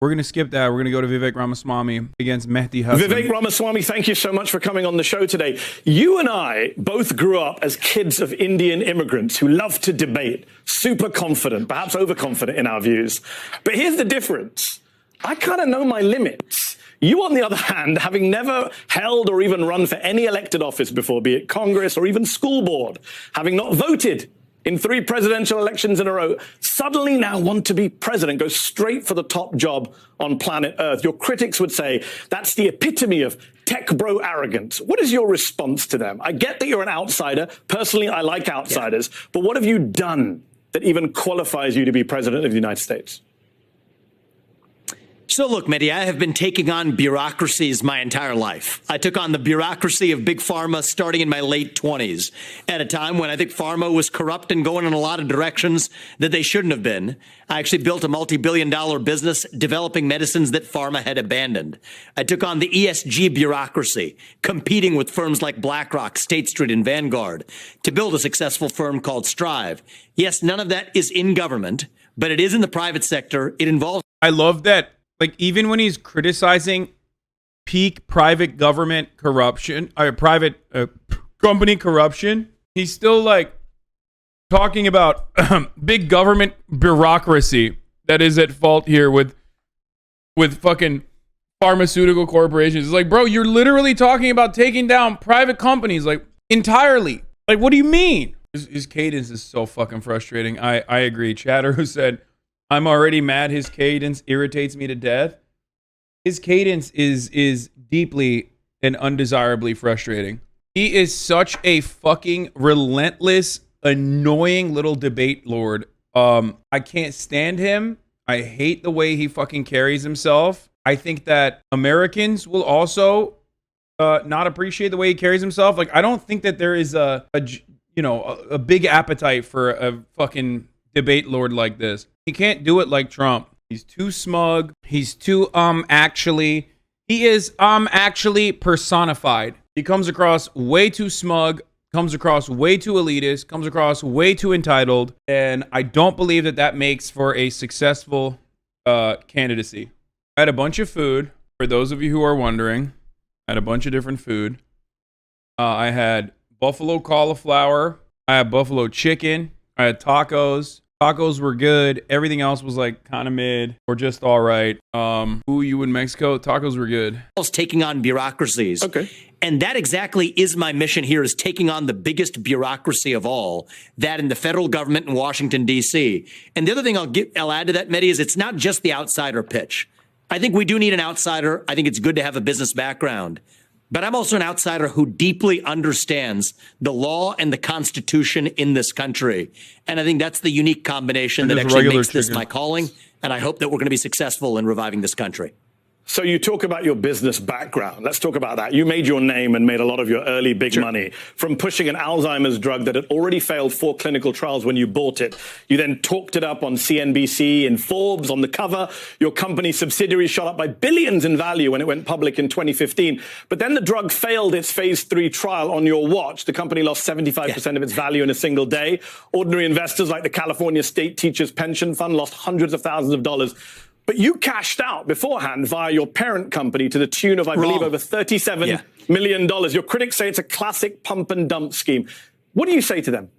We're going to skip that. We're going to go to Vivek Ramaswamy against Medhi Hasan. Vivek Ramaswamy, thank you so much for coming on the show today. You and I both grew up as kids of Indian immigrants who love to debate, super confident, perhaps overconfident in our views. But here's the difference. I kind of know my limits. You, on the other hand, having never held or even run for any elected office before, be it Congress or even school board, having not voted in 3 presidential elections in a row, suddenly now want to be president, go straight for the top job on planet Earth. Your critics would say that's the epitome of tech bro arrogance. What is your response to them? I get that you're an outsider. Personally, I like outsiders. Yeah. But what have you done that even qualifies you to be president of the United States? So look, Medhi, I have been taking on bureaucracies my entire life. I took on the bureaucracy of big pharma starting in my late 20s, at a time when I think pharma was corrupt and going in a lot of directions that they shouldn't have been. I actually built a multi-billion-dollar business developing medicines that pharma had abandoned. I took on the ESG bureaucracy, competing with firms like BlackRock, State Street, and Vanguard to build a successful firm called Strive. Yes, none of that is in government, but it is in the private sector. It involves... I love that. Like, even when he's criticizing peak private government corruption, or private company corruption, he's still, like, talking about big government bureaucracy that is at fault here with fucking pharmaceutical corporations. It's like, bro, you're literally talking about taking down private companies, like, entirely. Like, what do you mean? His cadence is so fucking frustrating. I agree. Chatter, who said, I'm already mad. His cadence irritates me to death. His cadence is deeply and undesirably frustrating. He is such a fucking relentless, annoying little debate lord. I can't stand him. I hate the way he fucking carries himself. I think that Americans will also not appreciate the way he carries himself. Like, I don't think that there is a big appetite for a fucking debate lord like this. He can't do it like Trump. He's too smug. He's too actually. He is actually personified. He comes across way too smug, comes across way too elitist, comes across way too entitled, and I don't believe that makes for a successful candidacy. I had a bunch of food. For those of you who are wondering, I had a bunch of different food. I had buffalo cauliflower. I had buffalo chicken. I had tacos. Tacos were good. Everything else was like kind of mid or just all right. You in Mexico? Tacos were good. Taking on bureaucracies. Okay. And that exactly is my mission here, is taking on the biggest bureaucracy of all, that in the federal government in Washington, D.C. And the other thing I'll add to that, Medhi, is it's not just the outsider pitch. I think we do need an outsider. I think it's good to have a business background. But I'm also an outsider who deeply understands the law and the Constitution in this country. And I think that's the unique combination that actually makes this my calling. And I hope that we're going to be successful in reviving this country. So you talk about your business background. Let's talk about that. You made your name and made a lot of your early big money from pushing an Alzheimer's drug that had already failed 4 clinical trials when you bought it. You then talked it up on CNBC, in Forbes, on the cover. Your company's subsidiary shot up by billions in value when it went public in 2015. But then the drug failed its phase 3 trial on your watch. The company lost 75% of its value in a single day. Ordinary investors like the California State Teachers Pension Fund lost hundreds of thousands of dollars. But you cashed out beforehand via your parent company to the tune of, I believe, over $37 million. Your critics say it's a classic pump and dump scheme. What do you say to them?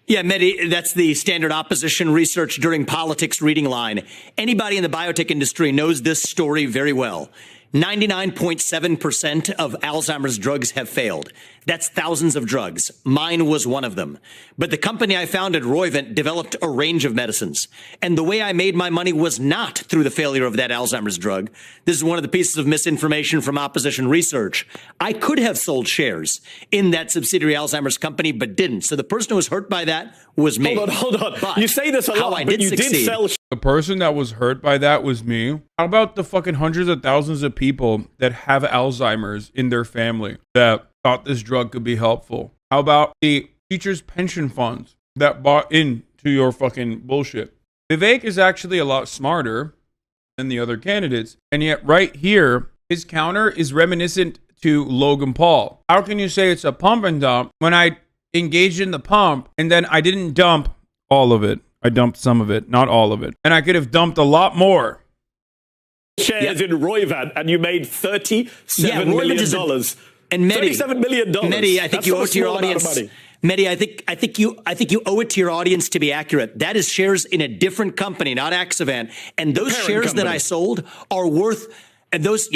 Yeah, Medhi, that's the standard opposition research during politics reading line. Anybody in the biotech industry knows this story very well. 99.7% of Alzheimer's drugs have failed. That's thousands of drugs. Mine was one of them. But the company I founded, Roivant, developed a range of medicines. And the way I made my money was not through the failure of that Alzheimer's drug. This is one of the pieces of misinformation from opposition research. I could have sold shares in that subsidiary Alzheimer's company, but didn't. So the person who was hurt by that was me. Hold on. But you say this a lot, but you did sell. The person that was hurt by that was me. How about the fucking hundreds of thousands of people that have Alzheimer's in their family that thought this drug could be helpful? How about the teachers' pension funds that bought into your fucking bullshit? Vivek is actually a lot smarter than the other candidates. And yet right here, his counter is reminiscent to Logan Paul. How can you say it's a pump and dump when I engaged in the pump and then I didn't dump all of it? I dumped some of it, not all of it. And I could have dumped a lot more. Shares in Roivant, and you made $37 million. And Medhi, $37 million. Medhi, I think you owe it to your audience. Medhi, I think you owe it to your audience to be accurate. That is shares in a different company, not Axovant. And those shares that I sold are worth. And those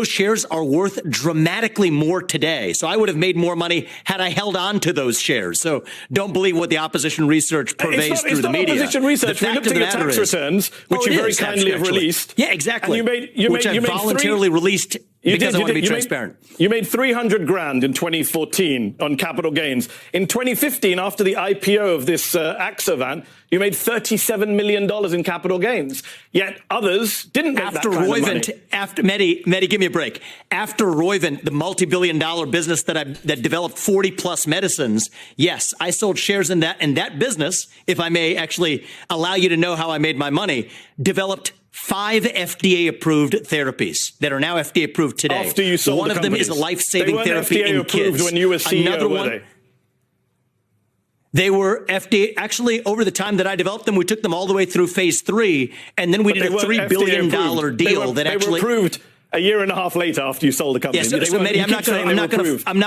shares are worth dramatically more today. So I would have made more money had I held on to those shares. So don't believe what the opposition research purveys through the media. It's not opposition research. We looked at your tax returns, which you very kindly have released. Yeah, exactly. And you made voluntarily released because I want to be transparent. You made $300,000 in 2014 on capital gains. In 2015, after the IPO of this Axovant, you made $37 million in capital gains. Yet others didn't make that kind of money. After Medhi, give me a break. After Roivant, the multi-billion-dollar business that developed 40-plus medicines, yes, I sold shares in that. And that business, if I may actually allow you to know how I made my money, developed 5 FDA-approved therapies that are now FDA-approved today. After you sold one of them is a life-saving therapy in kids. When you were CEO, Another one. They were FDA. Actually, over the time that I developed them, we took them all the way through phase 3, and then we did a $3 billion deal that actually they were approved a year and a half later after you sold the company. Yeah, so Medhi, I'm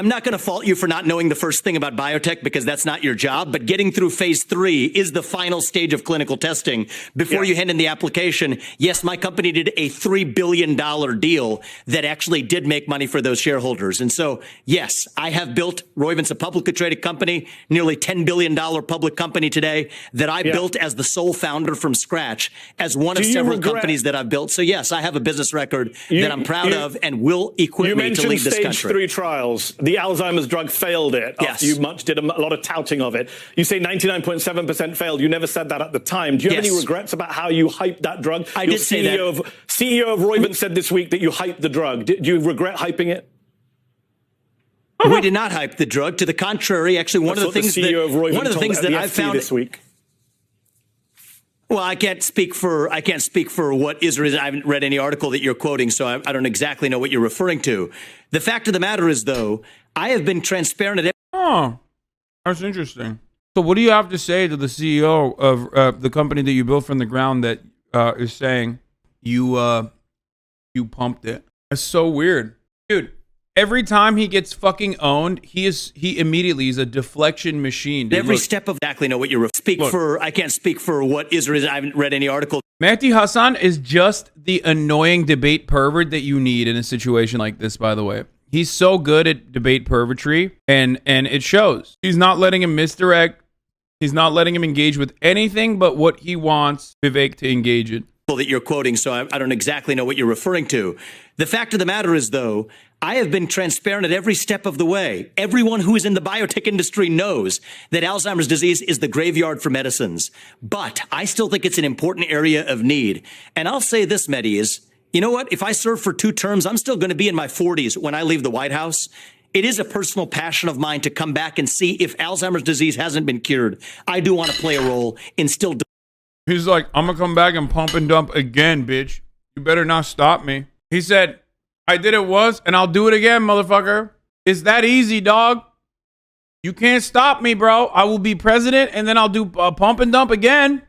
not going to fault you for not knowing the first thing about biotech because that's not your job. But getting through phase 3 is the final stage of clinical testing before you hand in the application. Yes, my company did a $3 billion deal that actually did make money for those shareholders. And so, yes, I have built Roivant's a publicly traded company, nearly $10 billion public company today that I built as the sole founder from scratch as one of several companies that I've built. So, yes, I have a business record that I'm proud of and will equip me to lead this country. You mentioned stage 3 trials. The Alzheimer's drug failed it after you did a lot of touting of it. You say 99.7% failed. You never said that at the time. Do you have any regrets about how you hyped that drug? I did say that. CEO of Roivant said this week that you hyped the drug. Do you regret hyping it? We did not hype the drug. To the contrary, actually, one of the things that I found this week. Well, I can't speak for what is or isn't. I haven't read any article that you're quoting, so I don't exactly know what you're referring to. The fact of the matter is, though, I have been transparent. Oh, that's interesting. So what do you have to say to the CEO of the company that you built from the ground that is saying you pumped it? That's so weird. Dude, every time he gets fucking owned, he immediately is a deflection machine. Dude. Every step of exactly know what you're I can't speak for what is or isn't. I haven't read any article. Medhi Hasan is just the annoying debate pervert that you need in a situation like this, by the way. He's so good at debate pervertry, and it shows. He's not letting him misdirect. He's not letting him engage with anything but what he wants Vivek to engage in. That you're quoting, so I don't exactly know what you're referring to. The fact of the matter is, though, I have been transparent at every step of the way. Everyone who is in the biotech industry knows that Alzheimer's disease is the graveyard for medicines. But I still think it's an important area of need. And I'll say this, Medhi, is, you know what? If I serve for 2 terms, I'm still going to be in my 40s when I leave the White House. It is a personal passion of mine to come back and see if Alzheimer's disease hasn't been cured. I do want to play a role in still. He's like, I'm going to come back and pump and dump again, bitch. You better not stop me. He said, I did it once and I'll do it again, motherfucker. It's that easy, dog. You can't stop me, bro. I will be president and then I'll do pump and dump again.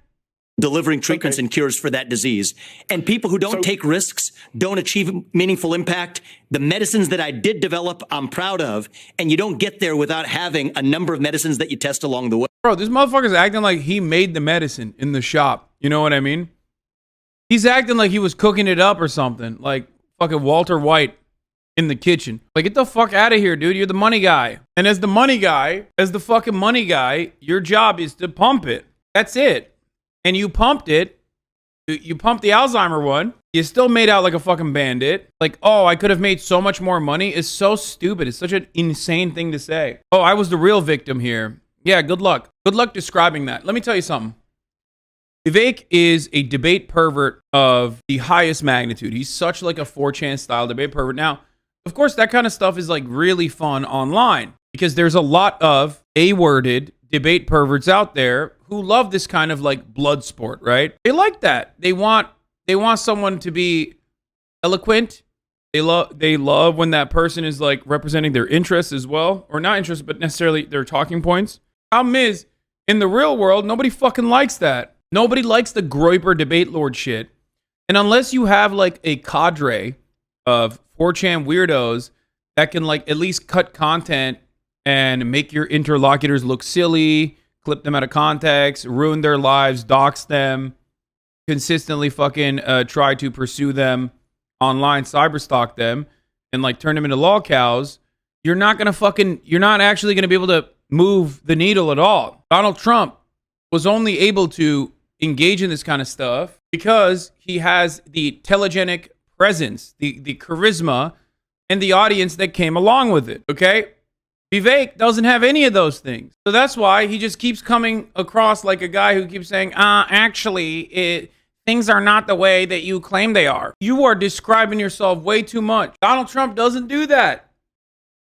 Delivering treatments and cures for that disease. And people who don't take risks, don't achieve meaningful impact. The medicines that I did develop, I'm proud of. And you don't get there without having a number of medicines that you test along the way. Bro, this motherfucker's acting like he made the medicine in the shop. You know what I mean? He's acting like he was cooking it up or something. Like fucking Walter White in the kitchen. Like, get the fuck out of here, dude. You're the money guy. And as the fucking money guy, your job is to pump it. That's it. And you pumped it. You pumped the Alzheimer one. You still made out like a fucking bandit. Like, oh, I could have made so much more money. It's so stupid. It's such an insane thing to say. Oh, I was the real victim here. Yeah, good luck. Good luck describing that. Let me tell you something. Vivek is a debate pervert of the highest magnitude. He's such like a 4chan style debate pervert. Now, of course, that kind of stuff is like really fun online because there's a lot of A-worded debate perverts out there who love this kind of like blood sport, right? They like that. They want someone to be eloquent. They love when that person is like representing their interests as well, or not interests, but necessarily their talking points. Problem is, In the real world, nobody fucking likes that. Nobody likes the Groyper debate lord shit. And unless you have like a cadre of 4chan weirdos that can like at least cut content and make your interlocutors look silly, clip them out of context, ruin their lives, dox them, consistently fucking try to pursue them online, cyberstalk them, and like turn them into law cows, you're not actually gonna be able to move the needle at all. Donald Trump was only able to engage in this kind of stuff because he has the telegenic presence, the charisma, and the audience that came along with it, okay? Vivek doesn't have any of those things. So that's why he just keeps coming across like a guy who keeps saying, things are not the way that you claim they are. You are describing yourself way too much. Donald Trump doesn't do that.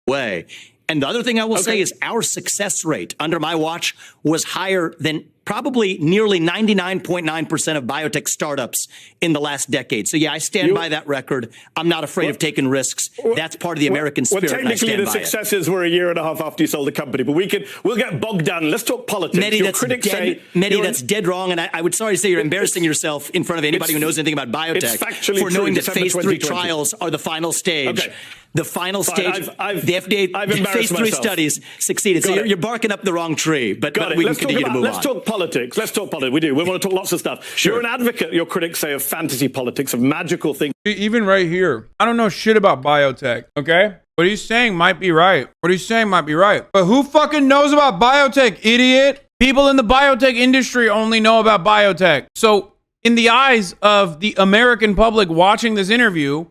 Way. And the other thing I will say is our success rate under my watch was higher than probably nearly 99.9% of biotech startups in the last decade. So yeah, I stand by that record. I'm not afraid of taking risks. That's part of the American spirit. Well, technically the successes were a year and a half after you sold the company, but we'll get bogged down. Let's talk politics. Medhi, that's dead wrong. And I would sorry to say you're embarrassing yourself in front of anybody who knows anything about biotech for knowing that phase 3 trials are the final stage. Okay. The final stage, the FDA phase 3 studies succeeded. So you're barking up the wrong tree, but we can continue to move on. Let's talk politics. Let's talk politics. We do. We want to talk lots of stuff. Sure. You're an advocate, your critics say, of fantasy politics, of magical things. Even right here, I don't know shit about biotech, okay? What he's saying might be right. But who fucking knows about biotech, idiot? People in the biotech industry only know about biotech. So in the eyes of the American public watching this interview,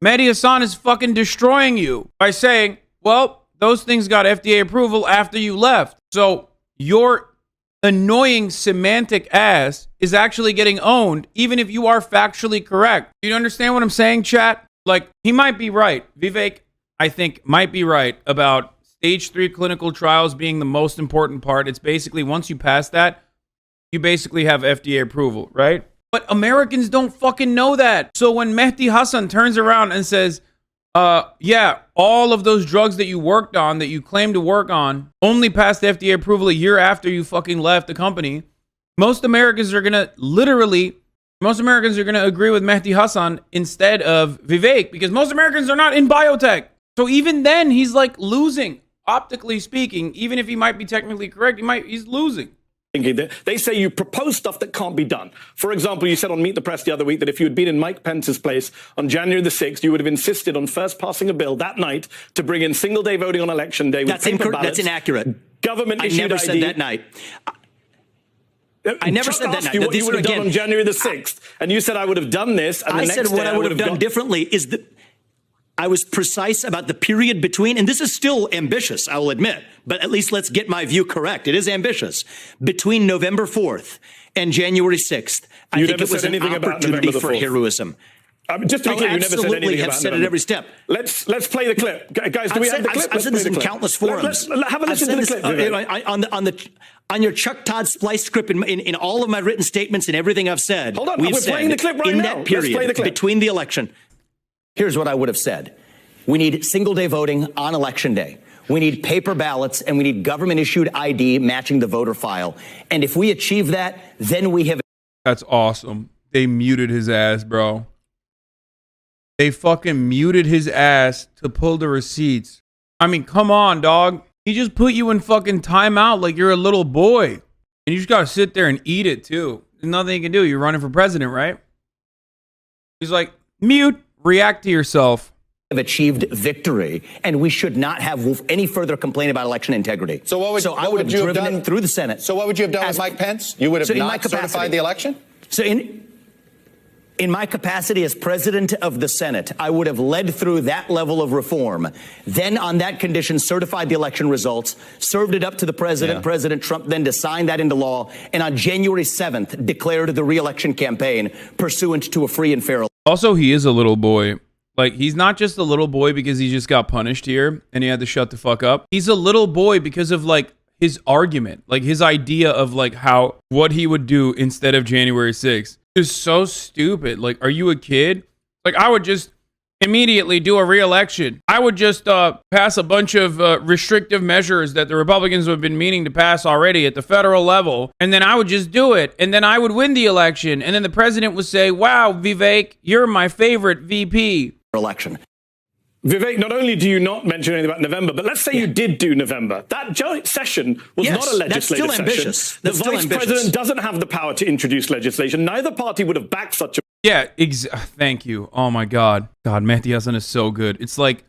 Medhi Hasan is fucking destroying you by saying, well, those things got FDA approval after you left. So your annoying semantic ass is actually getting owned, even if you are factually correct. Do you understand what I'm saying, chat? Like, he might be right. Vivek, I think, might be right about stage 3 clinical trials being the most important part. It's basically, once you pass that, you basically have FDA approval, right? But Americans don't fucking know that. So when Medhi Hasan turns around and says, yeah, all of those drugs that you worked on, that you claim to work on, only passed FDA approval a year after you fucking left the company, most Americans are going to agree with Medhi Hasan instead of Vivek, because most Americans are not in biotech. So even then, he's like losing, optically speaking. Even if he might be technically correct, he's losing. They say you propose stuff that can't be done. For example, you said on Meet the Press the other week that if you had been in Mike Pence's place on January the 6th, you would have insisted on first passing a bill that night to bring in single-day voting on election day with paper ballots. That's inaccurate. Government-issued I never ID. said that night. I never said that night. What you would have done on January the 6th, and you said I would have done this, and the next day I said what I would have done differently is that I was precise about the period between, and this is still ambitious, I will admit, but at least let's get my view correct. It is ambitious. Between November 4th and January 6th, I think it was an opportunity for heroism. Just to be clear, you never said anything have said it every step. Let's play the clip. Guys, do we have the clip? I've said this in countless forums. Have a listen to the clip. On your Chuck Todd splice script, in all of my written statements and everything I've said, hold on, we're playing the clip right now. In that period between the election, here's what I would have said. We need single-day voting on election day. We need paper ballots, and we need government-issued ID matching the voter file. And if we achieve that, then we have... That's awesome. They muted his ass, bro. They fucking muted his ass to pull the receipts. I mean, come on, dog. He just put you in fucking timeout like you're a little boy. And you just gotta sit there and eat it, too. There's nothing you can do. You're running for president, right? He's like, mute, react to yourself. Have achieved victory, and we should not have any further complaint about election integrity. So what would you have done through the Senate? So what would you have done with Mike Pence? You would have not certified the election? So in my capacity as president of the Senate, I would have led through that level of reform. Then on that condition, certified the election results, served it up to the president, President Trump, then to sign that into law, and on January 7th, declared the re-election campaign pursuant to a free and fair election. Also, he is a little boy. Like, he's not just a little boy because he just got punished here and he had to shut the fuck up. He's a little boy because of, like, his argument. Like, his idea of, like, what he would do instead of January 6th is so stupid. Like, are you a kid? Like, I would just immediately do a re-election. I would just pass a bunch of restrictive measures that the Republicans have been meaning to pass already at the federal level, and then I would just do it, and then I would win the election, and then the president would say, wow, Vivek, you're my favorite VP. Election. Vivek, not only do you not mention anything about November, but let's say you did do November. That joint session was not a legislative session. The vice president doesn't have the power to introduce legislation. Neither party would have backed such a... Yeah, thank you. Oh my God. God, Medhi Hasan is so good. It's like,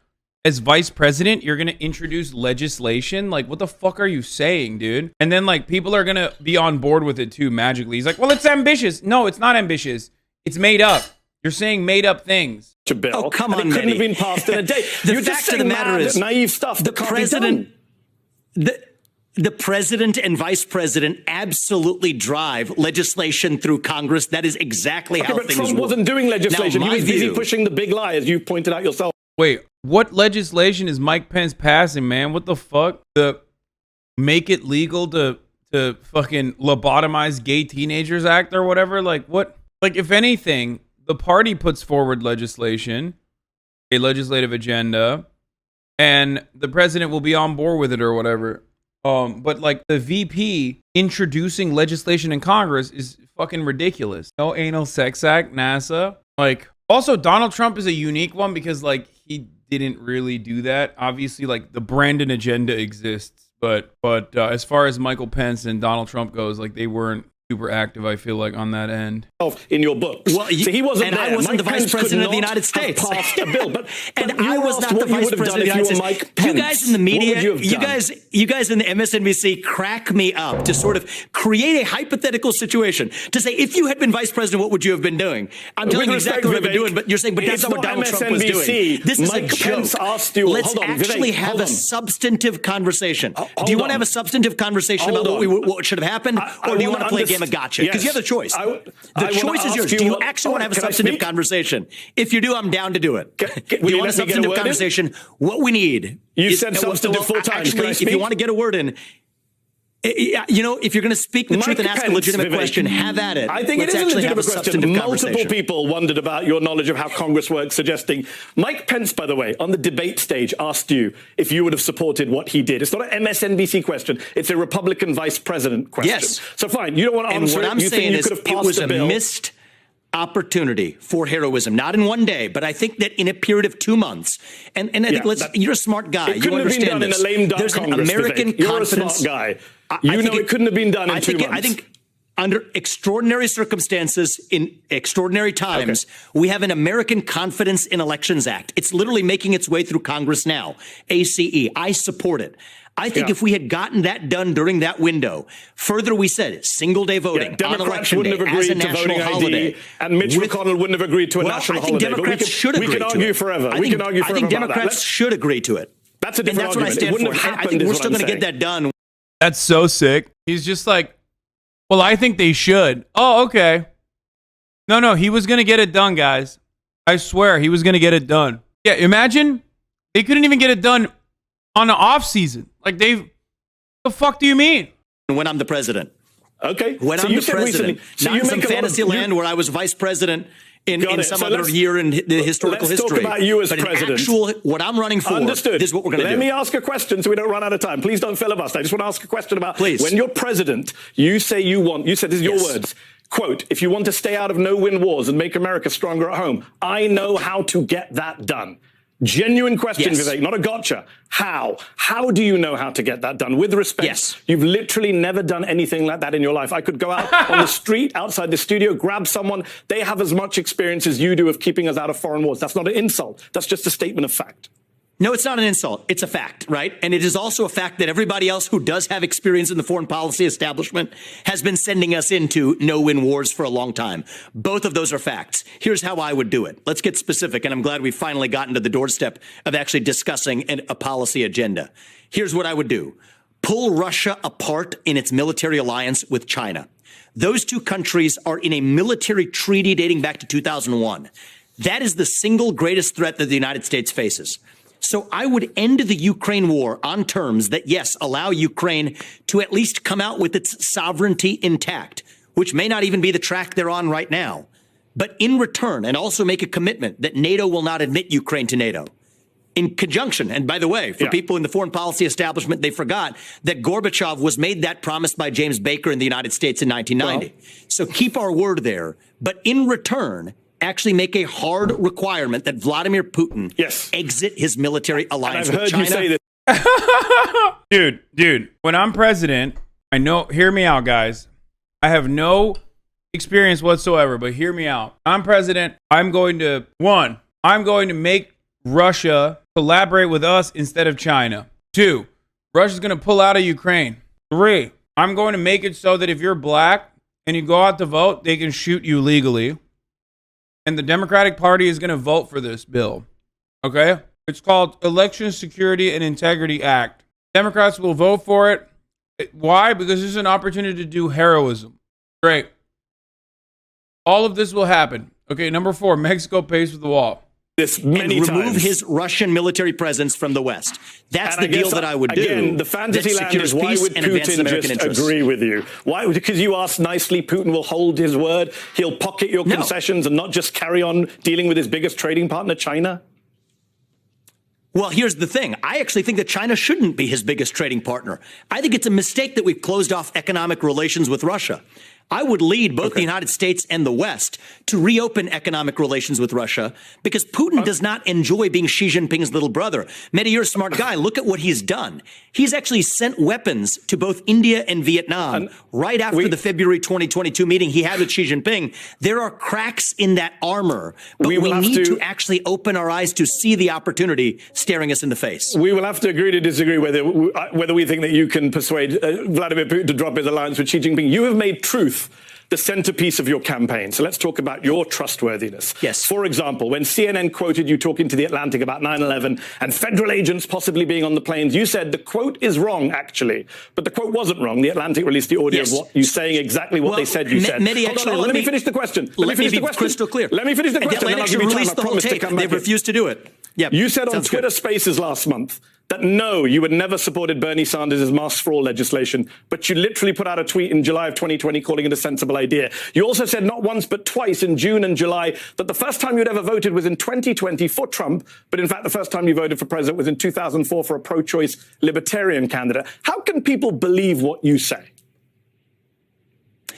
as vice president, you're going to introduce legislation? Like, what the fuck are you saying, dude? And then, like, people are going to be on board with it too, magically. He's like, well, it's ambitious. No, it's not ambitious. It's made up. You're saying made up things. Bill. Oh, come on, it couldn't have been passed in a day. The fact of the matter is, naive stuff. The president, the president and vice president absolutely drive legislation through Congress. That is exactly how but things Trump work. wasn't doing legislation. Now, he was busy pushing the big lie, as you pointed out yourself. Wait, what legislation is Mike Pence passing, man? What the fuck? The make it legal to fucking lobotomize gay teenagers act or whatever? Like, what? Like, if anything, the party puts forward legislation, a legislative agenda, and the president will be on board with it or whatever. But like the VP introducing legislation in Congress is fucking ridiculous. No anal sex act, NASA. Like, also Donald Trump is a unique one because like he didn't really do that. Obviously, like the Brandon agenda exists, but as far as Michael Pence and Donald Trump goes, like they weren't super active, I feel like, on that end. In your books. Well, so he wasn't and there. I wasn't the vice president of the United States. Passed a bill, but I was not the vice president of the United States. You guys in the media, you guys in the MSNBC crack me up to sort of create a hypothetical situation to say, if you had been vice president, what would you have been doing? I'm telling you exactly what I've been doing, but you're saying, but that's not what Donald Trump was doing. This is a joke. Let's actually have a substantive conversation. Do you want to have a substantive conversation about what should have happened, or do you want to play a game of gotcha? Because you have the choice. The choice is yours. Do you actually want to have a substantive conversation? If you do, I'm down to do it. Do you want a substantive conversation? What we need. You said substantive full time. Actually, if you want to get a word in, you know, if you're going to speak the truth and ask a legitimate question, have at it. I think it is a legitimate question. Multiple people wondered about your knowledge of how Congress works, suggesting Mike Pence, by the way, on the debate stage asked you if you would have supported what he did. It's not an MSNBC question. It's a Republican vice president question. Yes. So fine, you don't want to answer it. And what I'm saying is it was a missed opportunity for heroism, not in one day, but I think that in a period of 2 months. And I think you're a smart guy. You understand this. There's an American confidence. You're a smart guy. It couldn't have been done in 2 months. I think under extraordinary circumstances, in extraordinary times, we have an American Confidence in Elections Act. It's literally making its way through Congress now. ACE. I support it. I think if we had gotten that done during that window, further we said single day voting on election day as a national holiday, and Mitch McConnell wouldn't have agreed to a national holiday. I think Democrats should agree to it. We can argue forever. I think Democrats should agree to it. That's a different argument. That's what I stand for. I think we're still going to get that done. That's so sick. He's just like, well, I think they should. Oh, okay. No, he was going to get it done, guys. I swear, he was going to get it done. Yeah, imagine they couldn't even get it done on the off season. Like the fuck do you mean? When I'm the president. Okay. When I'm the president. Not in some fantasy land where I was vice president in some other year in the historical history. Let's talk about you as president. What I'm running for this is what we're going to do. Let me ask a question so we don't run out of time. Please don't filibuster. I just want to ask a question about when you're president, you said this is your words. Quote, if you want to stay out of no-win wars and make America stronger at home, I know how to get that done. Genuine question, Vivek, not a gotcha. How? How do you know how to get that done? With respect, you've literally never done anything like that in your life. I could go out on the street outside the studio, grab someone. They have as much experience as you do of keeping us out of foreign wars. That's not an insult. That's just a statement of fact. No, it's not an insult. It's a fact, right? And it is also a fact that everybody else who does have experience in the foreign policy establishment has been sending us into no-win wars for a long time. Both of those are facts. Here's how I would do it. Let's get specific, and I'm glad we've finally gotten to the doorstep of actually discussing a policy agenda. Here's what I would do. Pull Russia apart in its military alliance with China. Those two countries are in a military treaty dating back to 2001. That is the single greatest threat that the United States faces. So I would end the Ukraine war on terms that, yes, allow Ukraine to at least come out with its sovereignty intact, which may not even be the track they're on right now. but in return, and also make a commitment that NATO will not admit Ukraine to NATO. In conjunction, and by the way, for people in the foreign policy establishment, they forgot that Gorbachev was made that promise by James Baker in the United States in 1990. Well, so keep our word there, but in return, actually make a hard requirement that Vladimir Putin exit his military alliance with China. You say that. Dude, when I'm president, I know, hear me out, guys. I have no experience whatsoever, but hear me out. I'm president. I'm going to make Russia collaborate with us instead of China. 2, Russia's going to pull out of Ukraine. 3, I'm going to make it so that if you're black and you go out to vote, they can shoot you legally. And the Democratic Party is going to vote for this bill. Okay? It's called Election Security and Integrity Act. Democrats will vote for it. Why? Because it's an opportunity to do heroism. Great. All of this will happen. Okay, number 4, Mexico pays for the wall. This many and remove times. His Russian military presence from the West. That's the deal that I would do. Again, the fantasy land is, why would Putin just agree with you? Why? Because you asked nicely, Putin will hold his word. He'll pocket your concessions and not just carry on dealing with his biggest trading partner, China? Well, here's the thing. I actually think that China shouldn't be his biggest trading partner. I think it's a mistake that we've closed off economic relations with Russia. I would lead both the United States and the West to reopen economic relations with Russia because Putin does not enjoy being Xi Jinping's little brother. Medhi, you're a smart guy. Look at what he's done. He's actually sent weapons to both India and Vietnam right after the February 2022 meeting he had with Xi Jinping. There are cracks in that armor, but we need to actually open our eyes to see the opportunity staring us in the face. We will have to agree to disagree whether we think that you can persuade Vladimir Putin to drop his alliance with Xi Jinping. You have made truth the centerpiece of your campaign. So let's talk about your trustworthiness. Yes. For example, when CNN quoted you talking to The Atlantic about 9/11 and federal agents possibly being on the planes, you said the quote is wrong, actually. But the quote wasn't wrong. The Atlantic released the audio of what you saying exactly what they said you said. Medhi, actually, let me finish the question. Let me be crystal clear. Let me finish the question. The Atlantic released the whole tape. They refused to do it. Yep. You said on Twitter Spaces last month that no, you had never supported Bernie Sanders' masks for all legislation, but you literally put out a tweet in July of 2020 calling it a sensible idea. You also said not once but twice in June and July that the first time you'd ever voted was in 2020 for Trump, but in fact the first time you voted for president was in 2004 for a pro-choice libertarian candidate. How can people believe what you say?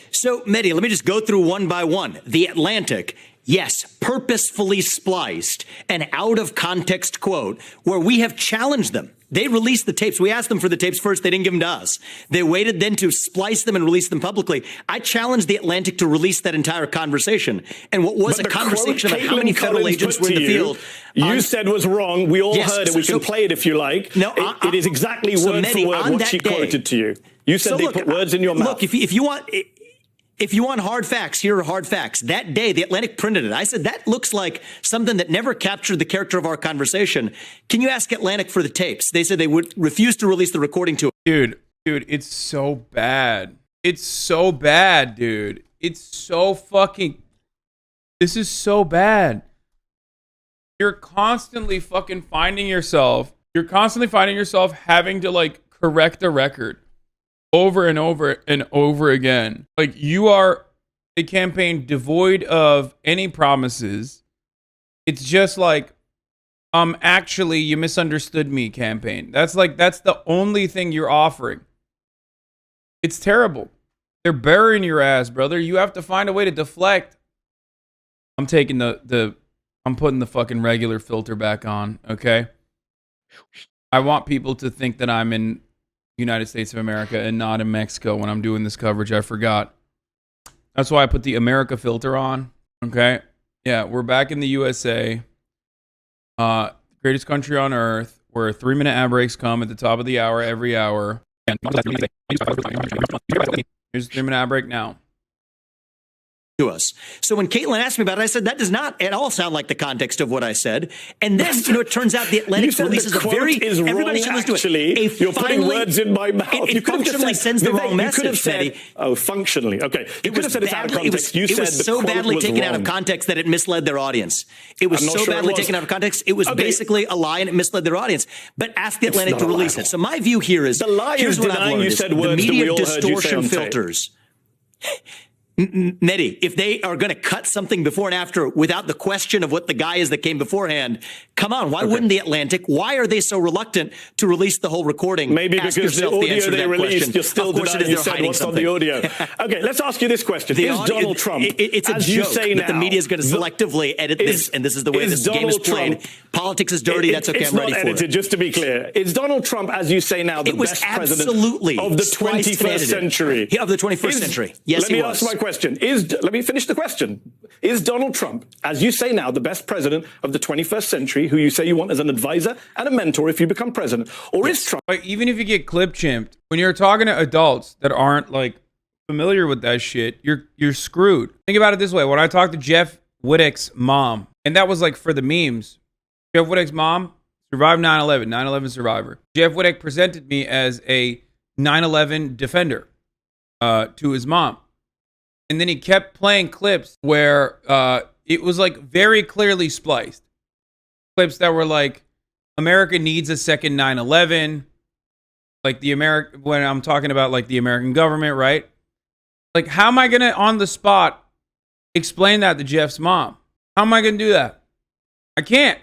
So, Medhi, let me just go through one by one. The Atlantic, yes, purposefully spliced an out-of-context quote where we have challenged them. They released the tapes. We asked them for the tapes first. They didn't give them to us. They waited then to splice them and release them publicly. I challenged the Atlantic to release that entire conversation. And what was a conversation about how many federal agents were in the field. You said was wrong. We all heard it. We can play it if you like. No, it is exactly word for word what she quoted to you. You said they put words in your mouth. Look, if you want... If you want hard facts, here are hard facts. That day, The Atlantic printed it. I said, that looks like something that never captured the character of our conversation. Can you ask Atlantic for the tapes? They said they would refuse to release the recording to it. Dude, it's so bad. It's so bad, dude. It's so fucking... This is so bad. You're constantly fucking finding yourself having to, like, correct a record over and over and over again. Like, you are a campaign devoid of any promises. It's just like, actually, you misunderstood me campaign. That's the only thing you're offering. It's terrible. They're burying your ass, brother. You have to find a way to deflect. I'm taking I'm putting the fucking regular filter back on, okay? I want people to think that I'm in United States of America and not in Mexico when I'm doing this coverage. I forgot. That's why I put the America filter on. Okay. Yeah, we're back in the USA. Greatest country on earth, where 3-minute ad breaks come at the top of the hour every hour. Here's a 3-minute ad break now. To us. So when Caitlin asked me about it, I said, that does not at all sound like the context of what I said. And then, it turns out the Atlantic releases a very, everybody should listen to it. You're putting words in my mouth. It functionally sends the wrong message, Medhi. Oh, functionally. Okay. You could have said it's out of context. It was so badly taken out of context that it misled their audience. It was so badly taken out of context. It was basically a lie and it misled their audience. But ask the Atlantic to release it. So my view here is, the lie is denying you said words that we all heard you say on tape. Medhi, if they are going to cut something before and after without the question of what the guy is that came beforehand, come on, why wouldn't the Atlantic? Why are they so reluctant to release the whole recording? Maybe Ask because the yourself audio answer to they that released, question. you're still Of course denying it is, you they're said hiding what's on something. the audio. Okay, let's ask you this question. Is Donald Trump, it's a as you joke say that now, the media is going to selectively edit this, and this is the way this game is played. Politics is dirty. That's okay. I'm ready for it. It's not edited, just to be clear. Is Donald Trump, as you say now, the best president of the 21st century? Of the 21st century. Yes, he was. Let me ask my question. Let me finish the question. Is Donald Trump, as you say now, the best president of the 21st century, who you say you want as an advisor and a mentor if you become president? Or is Trump... Like, even if you get clip chimped, when you're talking to adults that aren't, like, familiar with that shit, you're screwed. Think about it this way. When I talked to Jeff Wittick's mom, and that was, like, for the memes. Jeff Wittick's mom survived 9/11, 9/11 survivor. Jeff Wittick presented me as a 9/11 defender to his mom. And then he kept playing clips where it was like very clearly spliced. Clips that were like, America needs a second 9/11. Like when I'm talking about like the American government, right? Like, how am I going to on the spot explain that to Jeff's mom? How am I going to do that? I can't.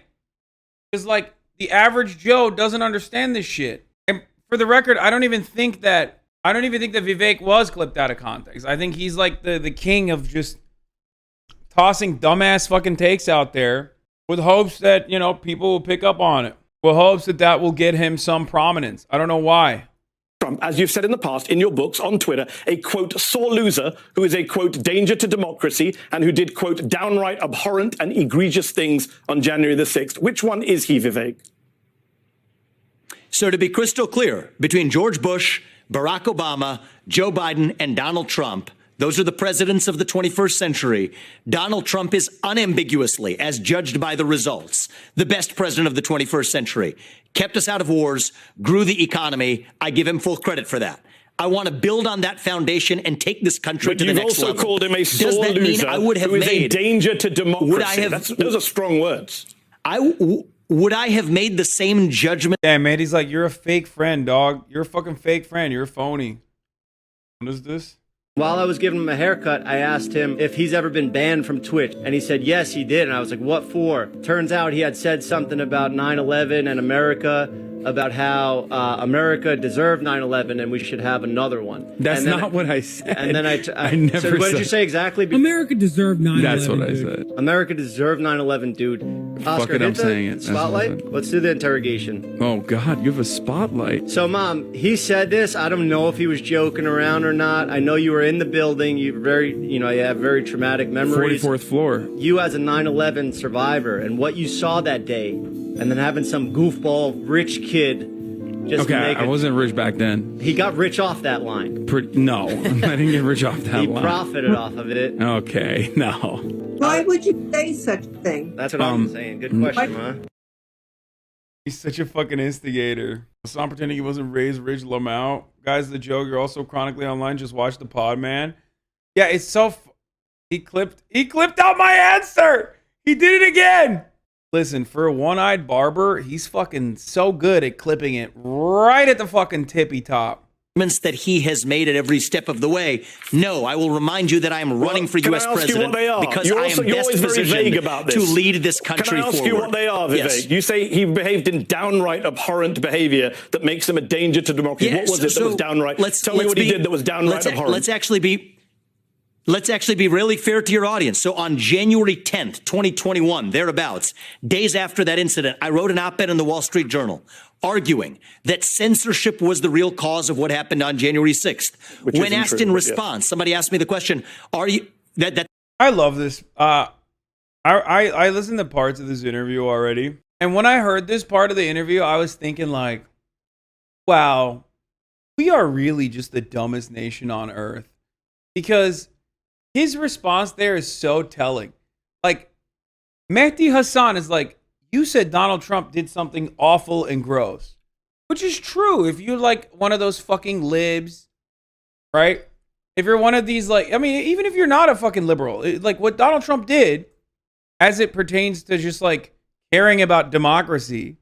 Because like the average Joe doesn't understand this shit. And for the record, I don't even think that Vivek was clipped out of context. I think he's like the king of just tossing dumbass fucking takes out there with hopes that, you know, people will pick up on it. With hopes that will get him some prominence. I don't know why. Trump, as you've said in the past, in your books, on Twitter, a, quote, sore loser who is a, quote, danger to democracy and who did, quote, downright abhorrent and egregious things on January the 6th. Which one is he, Vivek? So to be crystal clear, between George Bush, Barack Obama, Joe Biden, and Donald Trump, those are the presidents of the 21st century. Donald Trump is unambiguously, as judged by the results, the best president of the 21st century. Kept us out of wars, grew the economy. I give him full credit for that. I want to build on that foundation and take this country to the next level. You've also called him a sore loser who is a danger to democracy. Those are strong words. Would I have made the same judgment? Yeah, man, he's like, you're a fake friend, dog. You're a fucking fake friend. You're a phony. What is this? While I was giving him a haircut, I asked him if he's ever been banned from Twitch. And he said, yes, he did. And I was like, what for? Turns out he had said something about 9/11 and America, about how America deserved 9/11 and we should have another one. That's not what I said. And then I never said, what did you say exactly? America deserved 9/11. That's what I dude. said. America deserved 9/11, dude. Oscar, it, I'm hit the saying it. spotlight. Let's do the interrogation. Oh, God, you have a spotlight. So, Mom, he said this. I don't know if he was joking around or not. I know you were in the building. You have very traumatic memories. 44th floor. You as a 9/11 survivor and what you saw that day, and then having some goofball rich kid just okay, I wasn't rich back then. He got rich off that line. No, I didn't get rich off that line. He profited off of it. Okay, no. Why would you say such a thing? That's what I'm saying. Good question, Ma. He's such a fucking instigator. Hassan pretending he wasn't raised rich, Lamau. Guys, the joke, you're also chronically online. Just watch the pod, man. Yeah, it's so... He clipped out my answer! He did it again! Listen, for a one-eyed barber, he's fucking so good at clipping it right at the fucking tippy top. That he has made at every step of the way. No, I will remind you that I am running for U.S. president because I am best positioned to lead this country forward. Can I ask you what they are, Vivek? Yes. You say he behaved in downright abhorrent behavior that makes him a danger to democracy. Yeah, what was it that was downright? Tell me what he did that was downright abhorrent. Let's actually be really fair to your audience. So on January 10th, 2021, thereabouts, days after that incident, I wrote an op-ed in the Wall Street Journal arguing that censorship was the real cause of what happened on January 6th. When asked in response, somebody asked me the question, are you... I love this. I listened to parts of this interview already. And when I heard this part of the interview, I was thinking like, wow, we are really just the dumbest nation on earth. Because his response there is so telling. Like, Medhi Hasan is like, you said Donald Trump did something awful and gross. Which is true. If you're like one of those fucking libs, right? If you're one of these, like, I mean, even if you're not a fucking liberal, like what Donald Trump did, as it pertains to just like caring about democracy,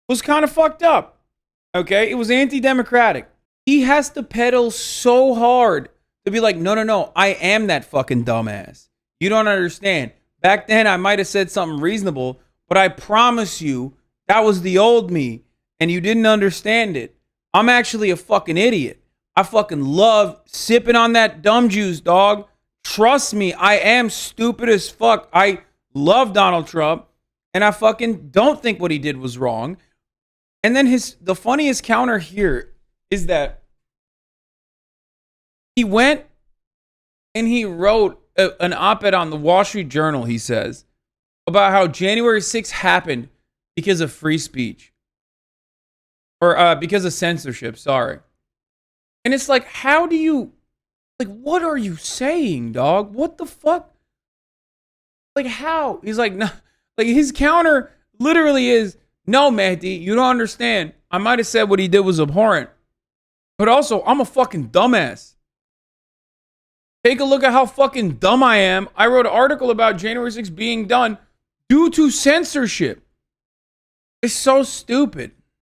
was kind of fucked up. Okay? It was anti-democratic. He has to pedal so hard to be like, no, I am that fucking dumbass. You don't understand. Back then, I might have said something reasonable, but I promise you, that was the old me, and you didn't understand it. I'm actually a fucking idiot. I fucking love sipping on that dumb juice, dog. Trust me, I am stupid as fuck. I love Donald Trump, and I fucking don't think what he did was wrong. And then the funniest counter here is that he went and he wrote an op-ed on the Wall Street Journal, he says, about how January 6th happened because of free speech. Or because of censorship, sorry. And it's like, how do you, like, what are you saying, dog? What the fuck? Like, how? He's like, no, like, his counter literally is, no, Medhi, you don't understand. I might have said what he did was abhorrent. But also, I'm a fucking dumbass. Take a look at how fucking dumb I am. I wrote an article about January 6th being done due to censorship. It's so stupid.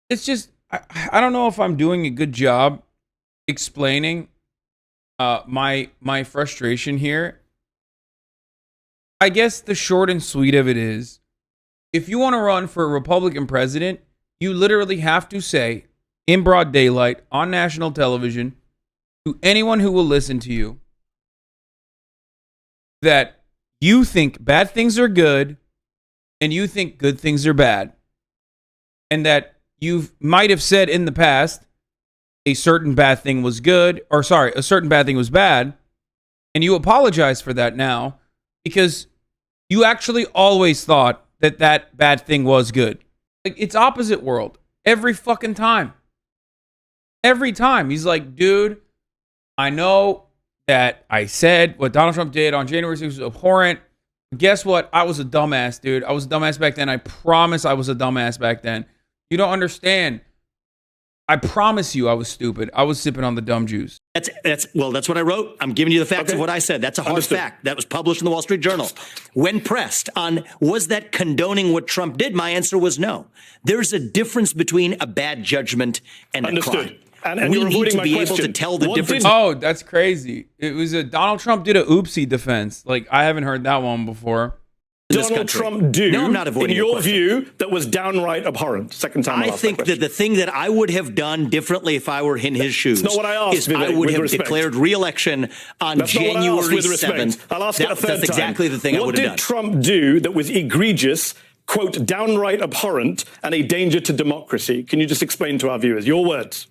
It's just, I don't know if I'm doing a good job explaining my frustration here. I guess the short and sweet of it is, if you want to run for a Republican president, you literally have to say in broad daylight on national television to anyone who will listen to you that you think bad things are good and you think good things are bad. And that you might have said in the past a certain bad thing was good, or sorry, a certain bad thing was bad, and you apologize for that now because you actually always thought that that bad thing was good. Like, it's opposite world every fucking time. Every time. He's like, dude, I know that I said what Donald Trump did on January 6th was abhorrent. Guess what? I was a dumbass, dude. I was a dumbass back then. I promise I was a dumbass back then. You don't understand. I promise you I was stupid. I was sipping on the dumb juice. That's what I wrote. I'm giving you the facts of what I said. That's a hard fact. That was published in the Wall Street Journal. When pressed on, was that condoning what Trump did? My answer was no. There's a difference between a bad judgment and a crime. And we you're need to my be question. able to tell the difference. Oh, that's crazy. It was Donald Trump did a oopsie defense. Like, I haven't heard that one before. Donald Trump do, no, I'm not avoiding in your view, that was downright abhorrent? Second time I think that the thing that I would have done differently if I were in his shoes not what I asked, is Vivek, I would have respect. declared re-election on January 7th. I'll ask it a third time. That's exactly the thing I would have done. What did Trump do that was egregious, quote, downright abhorrent, and a danger to democracy? Can you just explain to our viewers? Your words.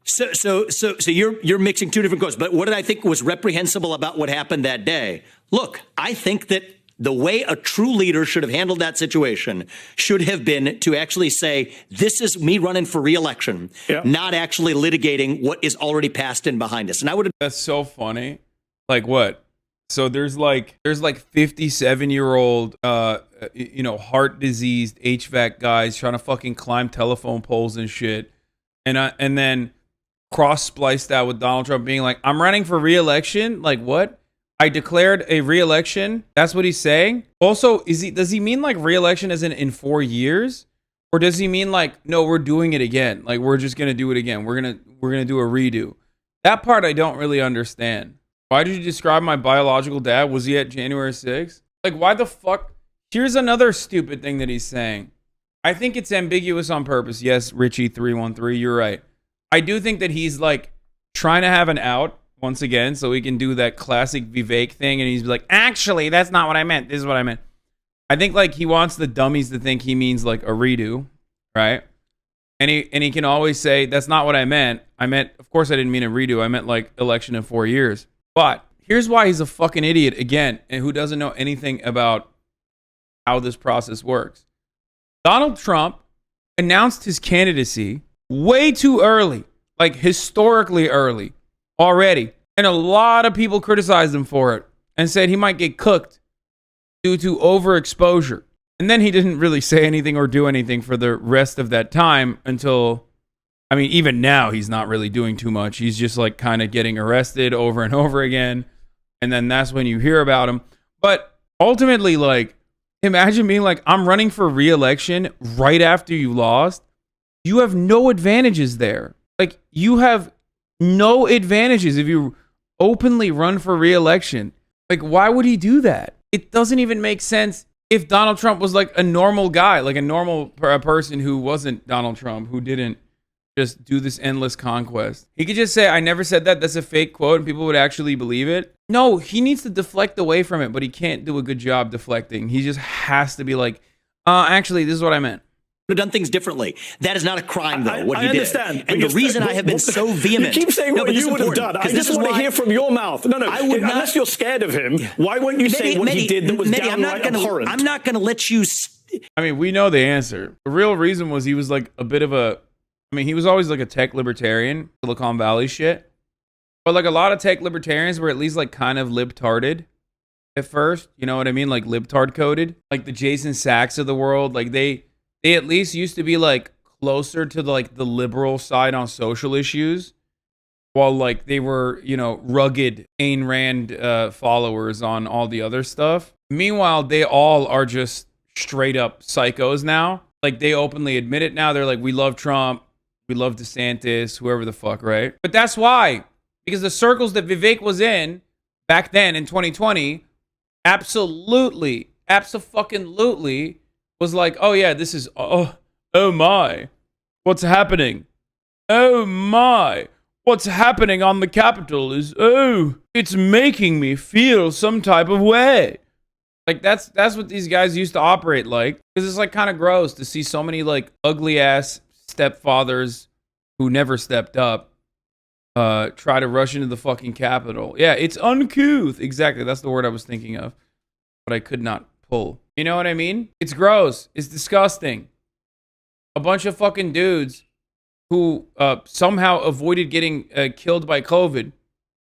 So you're mixing two different quotes. But what did I think was reprehensible about what happened that day? Look, I think that the way a true leader should have handled that situation should have been to actually say, this is me running for re-election, not actually litigating what is already passed and behind us. And I would have. That's so funny. Like what? So there's like 57-year-old, heart diseased HVAC guys trying to fucking climb telephone poles and shit. And then cross-spliced that with Donald Trump being like, I'm running for re-election. Like what? I declared a re-election. That's what he's saying. Also, does he mean like re-election as in 4 years? Or does he mean like, no, we're doing it again. Like we're just going to do it again. We're going to do a redo. That part I don't really understand. Why did you describe my biological dad? Was he at January 6th? Like why the fuck? Here's another stupid thing that he's saying. I think it's ambiguous on purpose. Yes, Richie313, you're right. I do think that he's like trying to have an out once again, so he can do that classic Vivek thing, and he's like, actually, that's not what I meant. This is what I meant. I think like he wants the dummies to think he means like a redo, right? And he can always say, that's not what I meant. Of course I didn't mean a redo. I meant like election in 4 years. But here's why he's a fucking idiot again, and who doesn't know anything about how this process works. Donald Trump announced his candidacy way too early, like historically early. Already. And a lot of people criticized him for it and said he might get cooked due to overexposure. And then he didn't really say anything or do anything for the rest of that time until, I mean, even now he's not really doing too much. He's just like kind of getting arrested over and over again. And then that's when you hear about him. But ultimately, like, imagine being like, I'm running for re-election right after you lost. You have no advantages there. Like, you have no advantages if you openly run for re-election. Like, why would he do that? It doesn't even make sense if Donald Trump was like a normal guy, like a normal person who wasn't Donald Trump, who didn't just do this endless conquest. He could just say, I never said that. That's a fake quote, and people would actually believe it. No, he needs to deflect away from it, but he can't do a good job deflecting. He just has to be like, actually, this is what I meant. Have done things differently. That is not a crime, though, what he I understand, did. And the reason I have been so vehement... You keep saying what you would have done. I just want to hear from your mouth. No, I would unless you're scared of him, why won't you say what he did that was downright abhorrent? I'm not going to let you... I mean, we know the answer. The real reason was he was like a bit of a... I mean, he was always like a tech libertarian, Silicon Valley shit. But like a lot of tech libertarians were at least like kind of libtarded at first. You know what I mean? Like libtard coded. Like the Jason Sachs of the world. Like they at least used to be like closer to the liberal side on social issues, while like they were, you know, rugged Ayn Rand followers on all the other stuff. Meanwhile, they all are just straight up psychos now. Like they openly admit it now. They're like, we love Trump, we love DeSantis, whoever the fuck, right? But that's why, because the circles that Vivek was in back then in 2020, absolutely was like, oh yeah, this is, oh my, what's happening? Oh my, what's happening on the Capitol is, oh, it's making me feel some type of way. Like that's what these guys used to operate like, because it's like kind of gross to see so many like ugly ass stepfathers who never stepped up try to rush into the fucking Capitol. Yeah, it's uncouth. Exactly, that's the word I was thinking of, but I could not pull. You know what I mean? It's gross. It's disgusting. A bunch of fucking dudes who somehow avoided getting killed by COVID,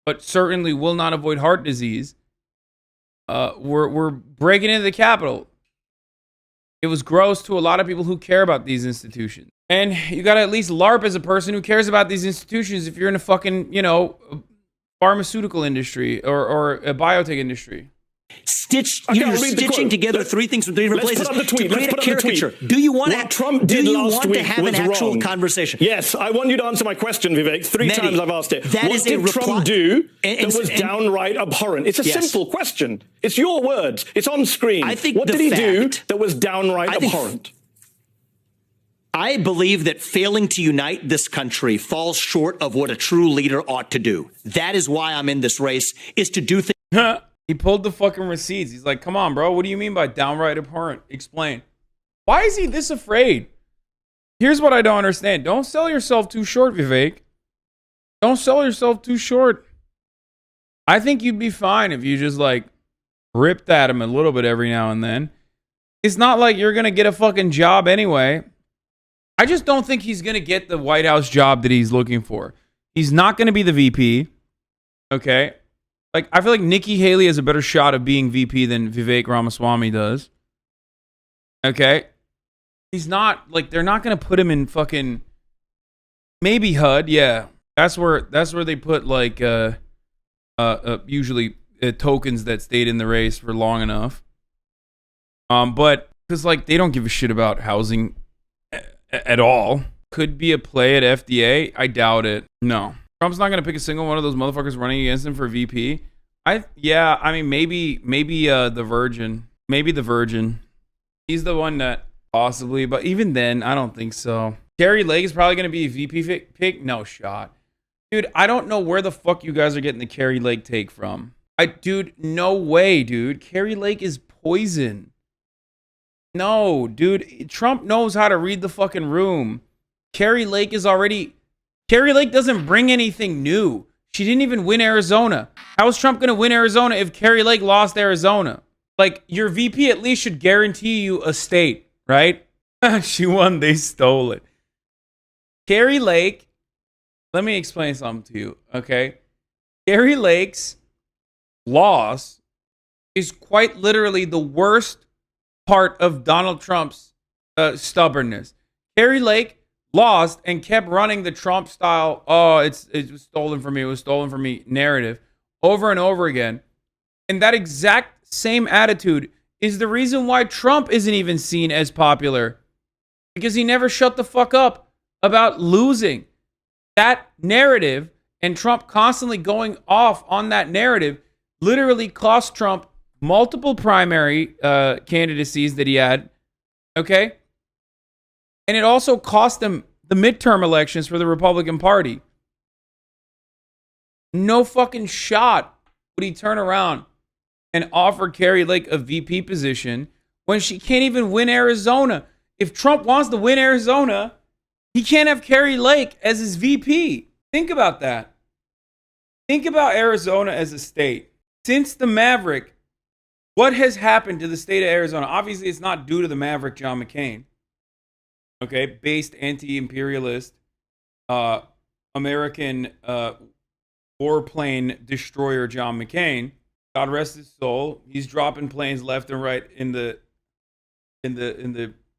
but certainly will not avoid heart disease, were breaking into the Capitol. It was gross to a lot of people who care about these institutions. And you gotta at least LARP as a person who cares about these institutions if you're in a fucking, you know, pharmaceutical industry or a biotech industry. You're stitching together three things from three different places to create a caricature. Do you want to have an actual conversation? Yes, I want you to answer my question, Vivek. Three times I've asked it. What did Trump do that was downright abhorrent? It's a simple question. It's your words. It's on screen. What did he do that was downright abhorrent? I believe that failing to unite this country falls short of what a true leader ought to do. That is why I'm in this race, is to do things. He pulled the fucking receipts. He's like, come on, bro. What do you mean by downright abhorrent? Explain. Why is he this afraid? Here's what I don't understand. Don't sell yourself too short, Vivek. Don't sell yourself too short. I think you'd be fine if you just like ripped at him a little bit every now and then. It's not like you're going to get a fucking job anyway. I just don't think he's going to get the White House job that he's looking for. He's not going to be the VP. Okay? Like, I feel like Nikki Haley has a better shot of being VP than Vivek Ramaswamy does. Okay? He's not, like, they're not going to put him in fucking, maybe HUD, yeah. That's where they put, like, usually tokens that stayed in the race for long enough. But, because, like, they don't give a shit about housing at all. Could be a play at FDA. I doubt it. No. Trump's not going to pick a single one of those motherfuckers running against him for VP. I mean, maybe the Virgin. Maybe the Virgin. He's the one that possibly, but even then, I don't think so. Carrie Lake is probably going to be a VP pick. No shot. Dude, I don't know where the fuck you guys are getting the Carrie Lake take from. Dude, no way, dude. Carrie Lake is poison. No, dude. Trump knows how to read the fucking room. Carrie Lake doesn't bring anything new. She didn't even win Arizona. How is Trump going to win Arizona if Carrie Lake lost Arizona? Like, your VP at least should guarantee you a state, right? She won, they stole it. Carrie Lake, let me explain something to you, okay? Carrie Lake's loss is quite literally the worst part of Donald Trump's stubbornness. Carrie Lake lost and kept running the Trump style, it was stolen from me narrative over and over again. And that exact same attitude is the reason why Trump isn't even seen as popular, because he never shut the fuck up about losing. That narrative And Trump constantly going off on that narrative literally cost Trump multiple primary candidacies that he had. Okay? And it also cost him the midterm elections for the Republican Party. No fucking shot would he turn around and offer Carrie Lake a VP position when she can't even win Arizona. If Trump wants to win Arizona, he can't have Carrie Lake as his VP. Think about that. Think about Arizona as a state. Since the Maverick, what has happened to the state of Arizona? Obviously, it's not due to the Maverick, John McCain. Okay, based anti-imperialist, American warplane destroyer John McCain. God rest his soul. He's dropping planes left and right in the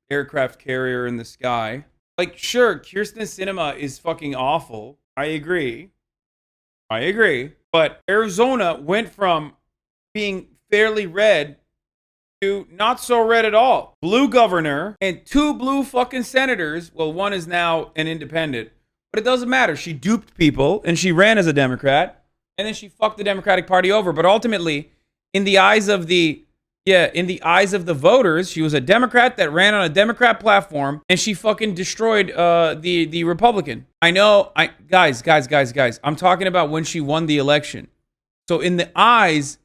aircraft carrier in the sky. Like, sure, Kyrsten Sinema is fucking awful. I agree. But Arizona went from being fairly red to not so red at all. Blue governor and 2 blue fucking senators. Well, one is now an independent. But it doesn't matter. She duped people and she ran as a Democrat. And then she fucked the Democratic Party over. But ultimately, in the eyes of the voters, she was a Democrat that ran on a Democrat platform, and she fucking destroyed the Republican. I know, guys. I'm talking about when she won the election. So in the eyes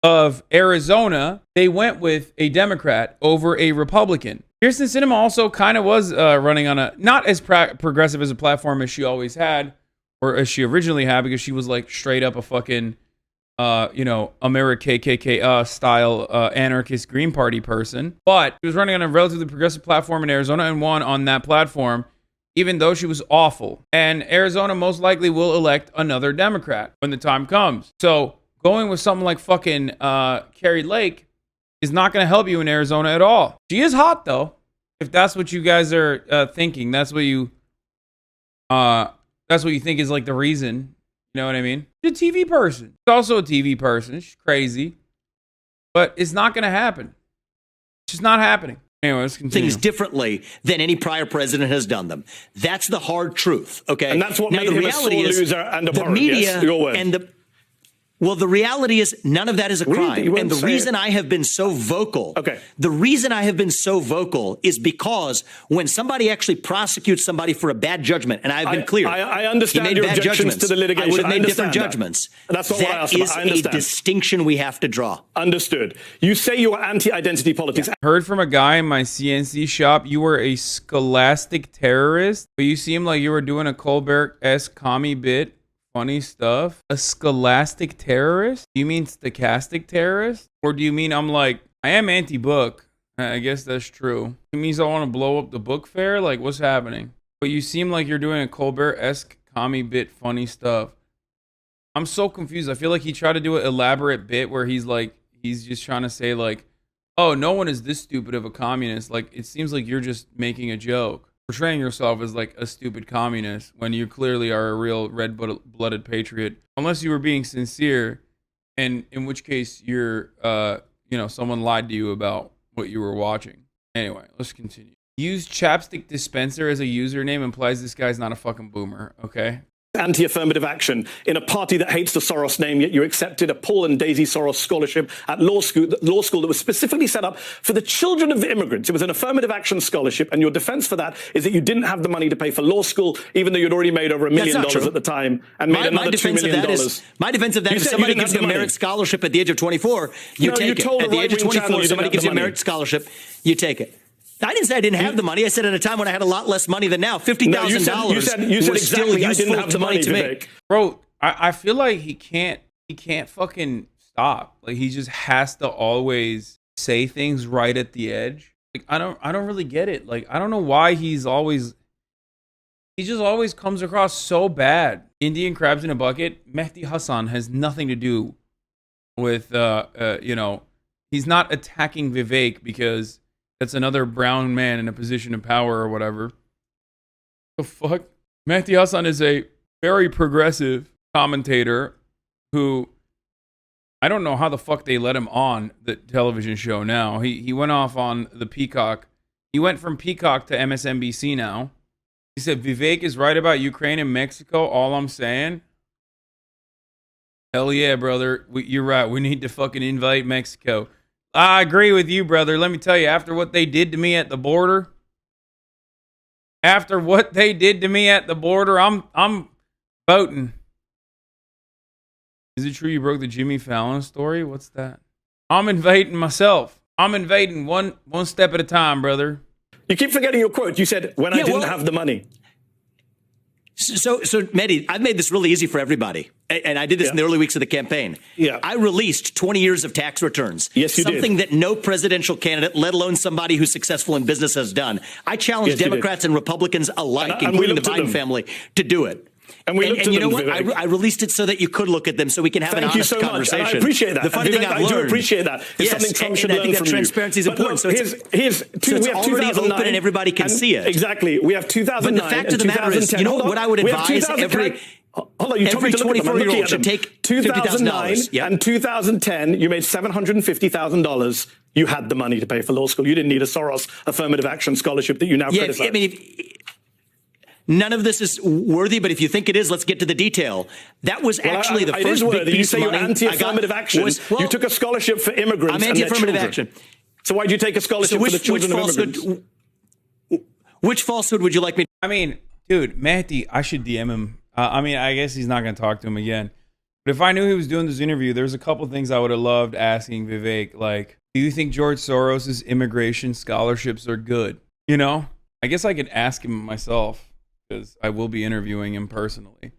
of Arizona, they went with a Democrat over a Republican. Kyrsten Sinema also kind of was running on a not as progressive as a platform as she always had, or as she originally had, because she was like straight up a fucking America KKK style anarchist Green Party person. But she was running on a relatively progressive platform in Arizona and won on that platform, even though she was awful. And Arizona most likely will elect another Democrat when the time comes. So going with something like fucking Carrie Lake is not going to help you in Arizona at all. She is hot though. If that's what you guys are thinking, that's what you think is like the reason. You know what I mean? She's a TV person. She's also a TV person. She's crazy. But it's not going to happen. It's just not happening. Anyway, let's continue. Things differently than any prior president has done them. That's the hard truth, okay? And that's what made him a sore loser and a the borrower. media Yes, your word. and the reality is none of that is a crime. You and the reason I have been so vocal, the reason I have been so vocal is because when somebody actually prosecutes somebody for a bad judgment, and I've been clear. I understand your objections to the litigation. I would have made different that. judgments. That's not what I asked about. I That is a understand. distinction we have to draw. Understood. You say you are anti-identity politics. Heard from a guy in my CNC shop, you were a scholastic terrorist, but you seem like you were doing a Colbert-esque commie bit. Funny stuff. A scholastic terrorist? Do you mean stochastic terrorist? Or do you mean I'm like, I am anti-book? I guess that's true. It means I want to blow up the book fair? Like, what's happening? But you seem like you're doing a Colbert-esque commie bit funny stuff. I'm so confused. I feel like he tried to do an elaborate bit where he's just trying to say like, oh, no one is this stupid of a communist. Like, it seems like you're just making a joke. Portraying yourself as like a stupid communist when you clearly are a real red-blooded patriot, unless you were being sincere, and in which case you're, someone lied to you about what you were watching. Anyway, let's continue. Use chapstick dispenser as a username implies this guy's not a fucking boomer, okay? Anti-affirmative action in a party that hates the Soros name, yet you accepted a Paul and Daisy Soros scholarship at law school that was specifically set up for the children of immigrants. It was an affirmative action scholarship, and your defense for that is that you didn't have the money to pay for law school, even though you'd already made over $1 million at the time and made another $2 million. My defense of that is somebody gives you a merit scholarship at the age of 24, you take it. At the age of 24, somebody gives you a merit scholarship, you take it. I didn't say I didn't have the money. I said at a time when I had a lot less money than now, $50,000 you said exactly I didn't have the money to make. Bro, I feel like he can't fucking stop. Like he just has to always say things right at the edge. Like I don't really get it. Like I don't know why he just always comes across so bad. Indian crabs in a bucket. Medhi Hasan has nothing to do with he's not attacking Vivek because that's another brown man in a position of power or whatever. The fuck? Medhi Hasan is a very progressive commentator who I don't know how the fuck they let him on the television show now. He went off on the Peacock. He went from Peacock to MSNBC now. He said, Vivek is right about Ukraine and Mexico. All I'm saying. Hell yeah, brother. You're right. We need to fucking invite Mexico. I agree with you, brother. Let me tell you, after what they did to me at the border, I'm voting. Is it true you broke the Jimmy Fallon story? What's that? I'm invading myself. I'm invading one step at a time, brother. You keep forgetting your quote. You said, when I didn't have the money. So, Medhi, I've made this really easy for everybody. And I did this in the early weeks of the campaign. Yeah. I released 20 years of tax returns. Yes, you did. Something that no presidential candidate, let alone somebody who's successful in business, has done. I challenge Democrats and Republicans alike, including the Biden family, to do it. And you know what? I released it so that you could look at them, so we can have an honest conversation. Much. I appreciate that. The funny thing I've learned, I do appreciate that. It's something Trump should learn from you. I think that transparency is important. So it's already open and everybody can see it. Exactly. We have 2009. But the fact of the matter is, you know what I would advise every 24-year-old should take 2009 $50,000. And 2010, you made $750,000. You had the money to pay for law school. You didn't need a Soros affirmative action scholarship that you now criticize. I mean, none of this is worthy, but if you think it is, let's get to the detail. That was actually the first big piece of money. You say you're anti-affirmative action. You took a scholarship for immigrants. I'm anti-affirmative action. So why did you take a scholarship for the children of immigrants? Which falsehood would you like me? I mean, dude, Medhi, I should DM him. I mean, I guess he's not going to talk to him again. But if I knew he was doing this interview, there's a couple things I would have loved asking Vivek. Like, do you think George Soros's immigration scholarships are good? You know, I guess I could ask him myself, because I will be interviewing him personally.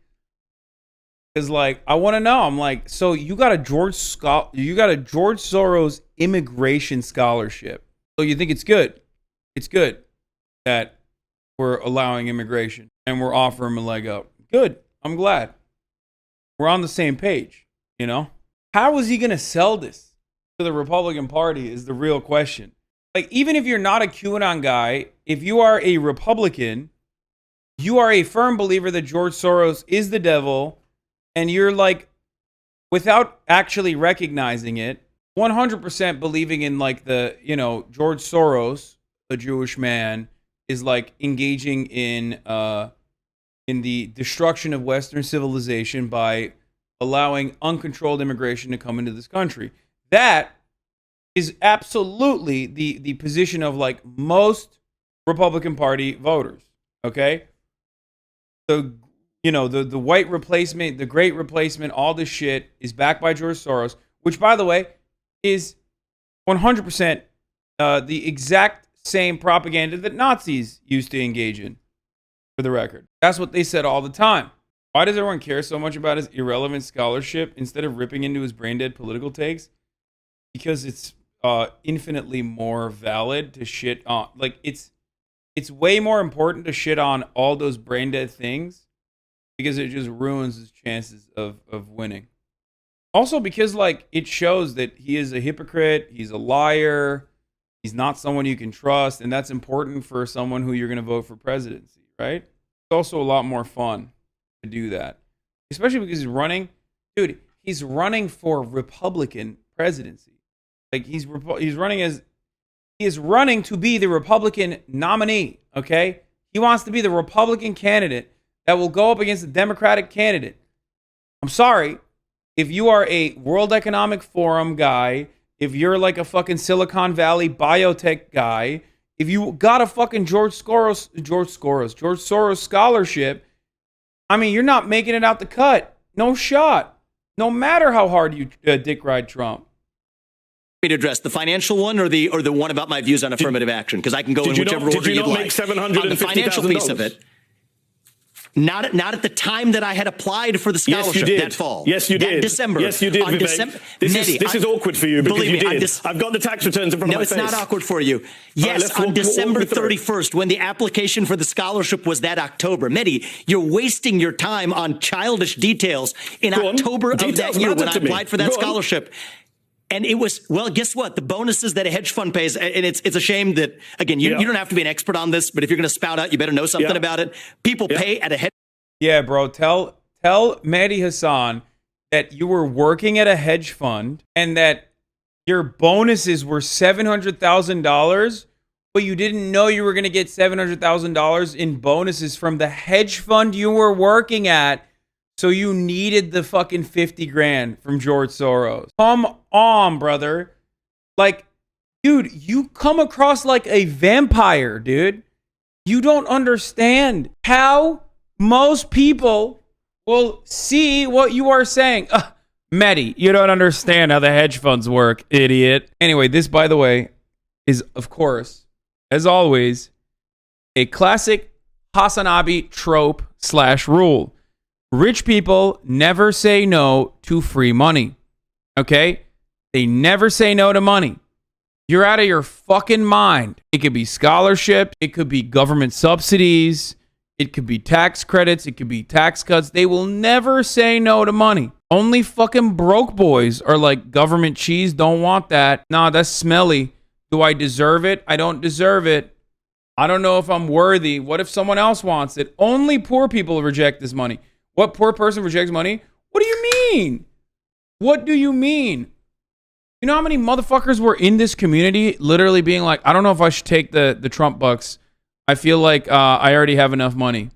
Because, like, I want to know. I'm like, so you got a George Soros immigration scholarship. So you think it's good? It's good that we're allowing immigration and we're offering him a leg up. Good. I'm glad. We're on the same page, you know? How is he going to sell this to the Republican Party is the real question. Like, even if you're not a QAnon guy, if you are a Republican, you are a firm believer that George Soros is the devil, and you're like, without actually recognizing it, 100% believing in like the, you know, George Soros, a Jewish man, is like engaging in the destruction of Western civilization by allowing uncontrolled immigration to come into this country. That is absolutely the position of like most Republican Party voters. Okay. The, you know, the white replacement, the great replacement, all this shit is backed by George Soros, which, by the way, is 100% the exact same propaganda that Nazis used to engage in, for the record. That's what they said all the time. Why does everyone care so much about his irrelevant scholarship instead of ripping into his brain-dead political takes? Because it's infinitely more valid to shit on. Like, it's way more important to shit on all those brain-dead things because it just ruins his chances of winning. Also because, like, it shows that he is a hypocrite, he's a liar, he's not someone you can trust, and that's important for someone who you're going to vote for presidency, right? It's also a lot more fun to do that. Especially because he's running, dude, he's running for Republican presidency. Like, he is running to be the Republican nominee, okay? He wants to be the Republican candidate that will go up against the Democratic candidate. I'm sorry. If you are a World Economic Forum guy, if you're like a fucking Silicon Valley biotech guy, if you got a fucking George Soros scholarship, I mean, you're not making it out the cut. No shot. No matter how hard you dick ride Trump. To address the financial one or the one about my views on affirmative action, because I can go in whichever order you'd like. On the financial piece of it. Not at the time that I had applied for the scholarship that fall. Yes, you did. That December. Yes, you did, Vivek. This is awkward for you because you did. I've got the tax returns in front of my face. No, it's not awkward for you. Yes, on December 31st, when the application for the scholarship was that October. Medhi, you're wasting your time on childish details in October of that year when I applied for that scholarship. And it was, well, guess what? The bonuses that a hedge fund pays, and it's a shame that, again, you don't have to be an expert on this, but if you're going to spout out, you better know something about it. People pay at a hedge. Yeah, bro. Tell Medhi Hasan that you were working at a hedge fund and that your bonuses were $700,000, but you didn't know you were going to get $700,000 in bonuses from the hedge fund you were working at. So you needed the fucking 50 grand from George Soros. Come on, brother. Like, dude, you come across like a vampire, dude. You don't understand how most people will see what you are saying. Medhi, you don't understand how the hedge funds work, idiot. Anyway, this, by the way, is, of course, as always, a classic Hasanabi trope / rule. Rich people never say no to free money. Okay? They never say no to money. You're out of your fucking mind. It could be scholarship. It could be government subsidies. It could be tax credits. It could be tax cuts. They will never say no to money. Only fucking broke boys are like, government cheese, don't want that. Nah, that's smelly. Do I deserve it? I don't deserve it. I don't know if I'm worthy. What if someone else wants it? Only poor people reject this money. What poor person rejects money? What do you mean? What do you mean? You know how many motherfuckers were in this community literally being like, I don't know if I should take the Trump bucks. I feel like I already have enough money.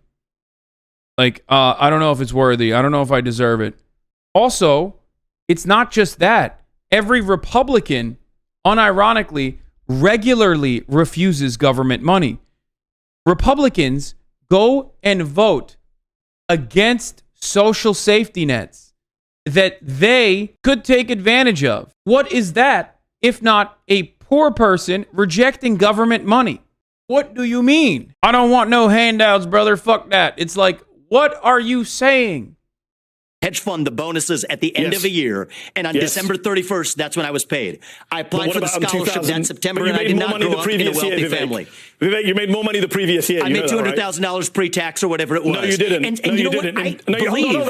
Like, I don't know if it's worthy. I don't know if I deserve it. Also, it's not just that. Every Republican, unironically, regularly refuses government money. Republicans go and vote against social safety nets that they could take advantage of. What is that if not a poor person rejecting government money? What do you mean? I don't want no handouts, brother. Fuck that. It's like, what are you saying? Hedge fund the bonuses at the end of a year, and on December 31st, that's when I was paid. I applied for the scholarship that September, and I did not grow up in a wealthy family. Vivek, you made more money the previous year. I made $200,000 pre-tax or whatever it was. No, you didn't. And you know what?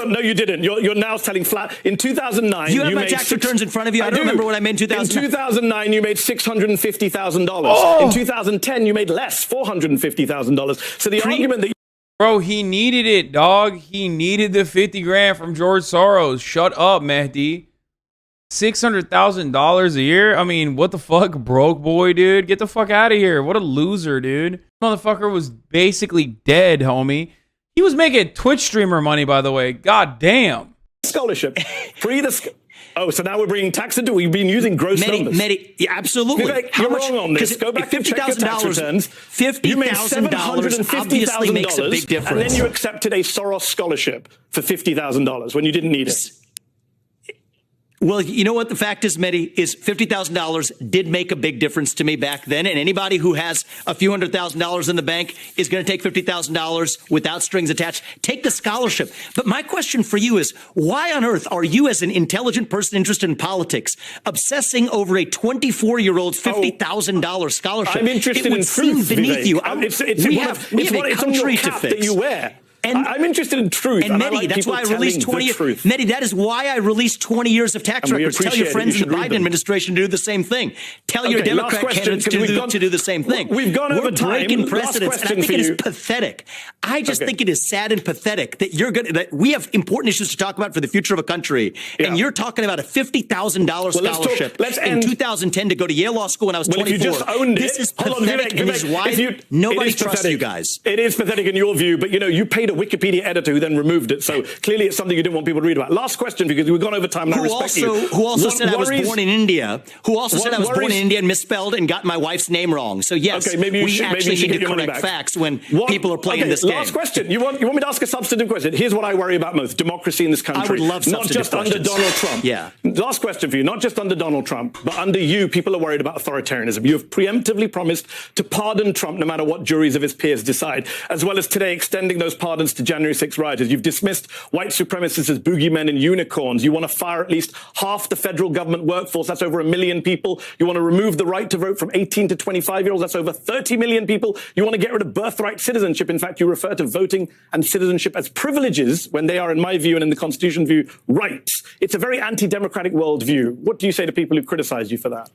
No, you didn't. You're now telling flat. In 2009, you have my tax returns in front of you. I don't remember what I made in 2009. In 2009, you made $650,000. In 2010, you made less, $450,000. So the argument that Bro, he needed it, dog. He needed the 50 grand from George Soros. Shut up, Medhi. $600,000 a year? I mean, what the fuck, broke boy, dude? Get the fuck out of here. What a loser, dude. Motherfucker was basically dead, homie. He was making Twitch streamer money, by the way. God damn. Scholarship. Free the... Oh, so now we're bringing tax into it. We've been using gross numbers. Yeah, absolutely. Vivek, you're wrong on this. Go back and check your tax returns. $50,000 obviously makes a big difference. And then you accepted a Soros scholarship for $50,000 when you didn't need it. Well, you know what the fact is, Medhi, is $50,000 did make a big difference to me back then. And anybody who has a few $100,000 in the bank is going to take $50,000 without strings attached. Take the scholarship. But my question for you is, why on earth are you, as an intelligent person interested in politics, obsessing over a 24-year-old's $50,000 scholarship? I'm interested in truth, beneath Vivek. you. We have a country to fix. That you wear. And I'm interested in truth. And Medhi, like that's why I released 20 years. Medhi, that is why I released 20 years of tax records. Tell your friends in the Biden administration to do the same thing. Tell your Democrat candidates to do the same thing. We've gone over time. We're breaking precedents, and I think it is pathetic. I just think it is sad and pathetic that that we have important issues to talk about for the future of a country, and you're talking about a $50,000 scholarship in 2010 to go to Yale Law School when I was 24. If you just owned it, this is pathetic, and is why nobody trusts you guys. It is pathetic in your view, but you paid a Wikipedia editor who then removed it. So clearly it's something you didn't want people to read about.Ast question, because we've gone over time and I respect you. Who also said I was born in India. Who also said I was born in India and misspelled and got my wife's name wrong. So yes, we actually need to correct facts when people are playing this game. Last question. You want me to ask a substantive question? Here's what I worry about most. Democracy in this country. I would love substantive questions. Not just under Donald Trump. Yeah. Last question for you. Not just under Donald Trump, but under you, people are worried about authoritarianism. You have preemptively promised to pardon Trump no matter what juries of his peers decide, as well as today extending those pardons to January 6 rioters. You've dismissed white supremacists as boogeymen and unicorns. You want to fire at least half the federal government workforce. That's over 1 million people. You want to remove the right to vote from 18 to 25-year-olds. That's over 30 million people. You want to get rid of birthright citizenship. In fact, you refer to voting and citizenship as privileges when they are, in my view and in the Constitution view, rights. It's a very anti-democratic worldview. What do you say to people who criticize you for that?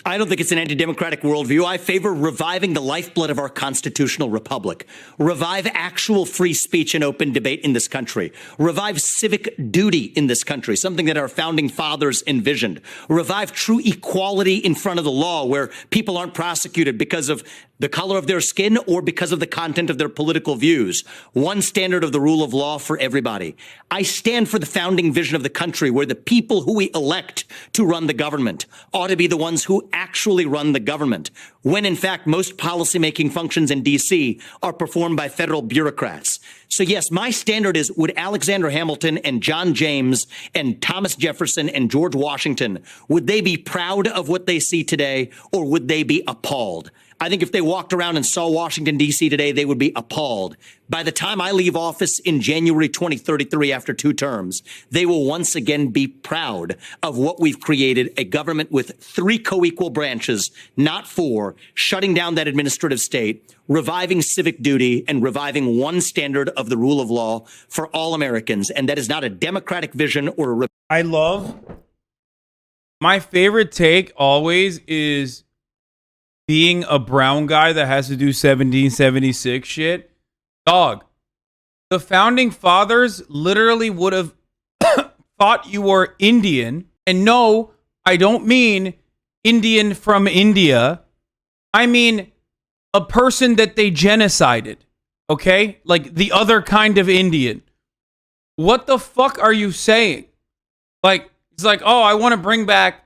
I don't think it's an anti-democratic worldview. I favor reviving the lifeblood of our constitutional republic. Revive actual free speech and open debate in this country. Revive civic duty in this country, something that our founding fathers envisioned. Revive true equality in front of the law, where people aren't prosecuted because of the color of their skin, or because of the content of their political views. One standard of the rule of law for everybody. I stand for the founding vision of the country where the people who we elect to run the government ought to be the ones who actually run the government, when in fact most policymaking functions in D.C. are performed by federal bureaucrats. So yes, my standard is, would Alexander Hamilton and John James and Thomas Jefferson and George Washington, would they be proud of what they see today, or would they be appalled? I think if they walked around and saw Washington, D.C. today, they would be appalled. By the time I leave office in January 2033 after 2 terms, they will once again be proud of what we've created, a government with 3 co-equal branches, not 4, shutting down that administrative state, reviving civic duty, and reviving one standard of the rule of law for all Americans. And that is not a Democratic vision or a... I love... My favorite take always is being a brown guy that has to do 1776 shit. Dog, the founding fathers literally would have thought you were Indian. And no, I don't mean Indian from India. I mean a person that they genocided. Okay? Like the other kind of Indian. What the fuck are you saying? Like, it's like, oh, I want to bring back...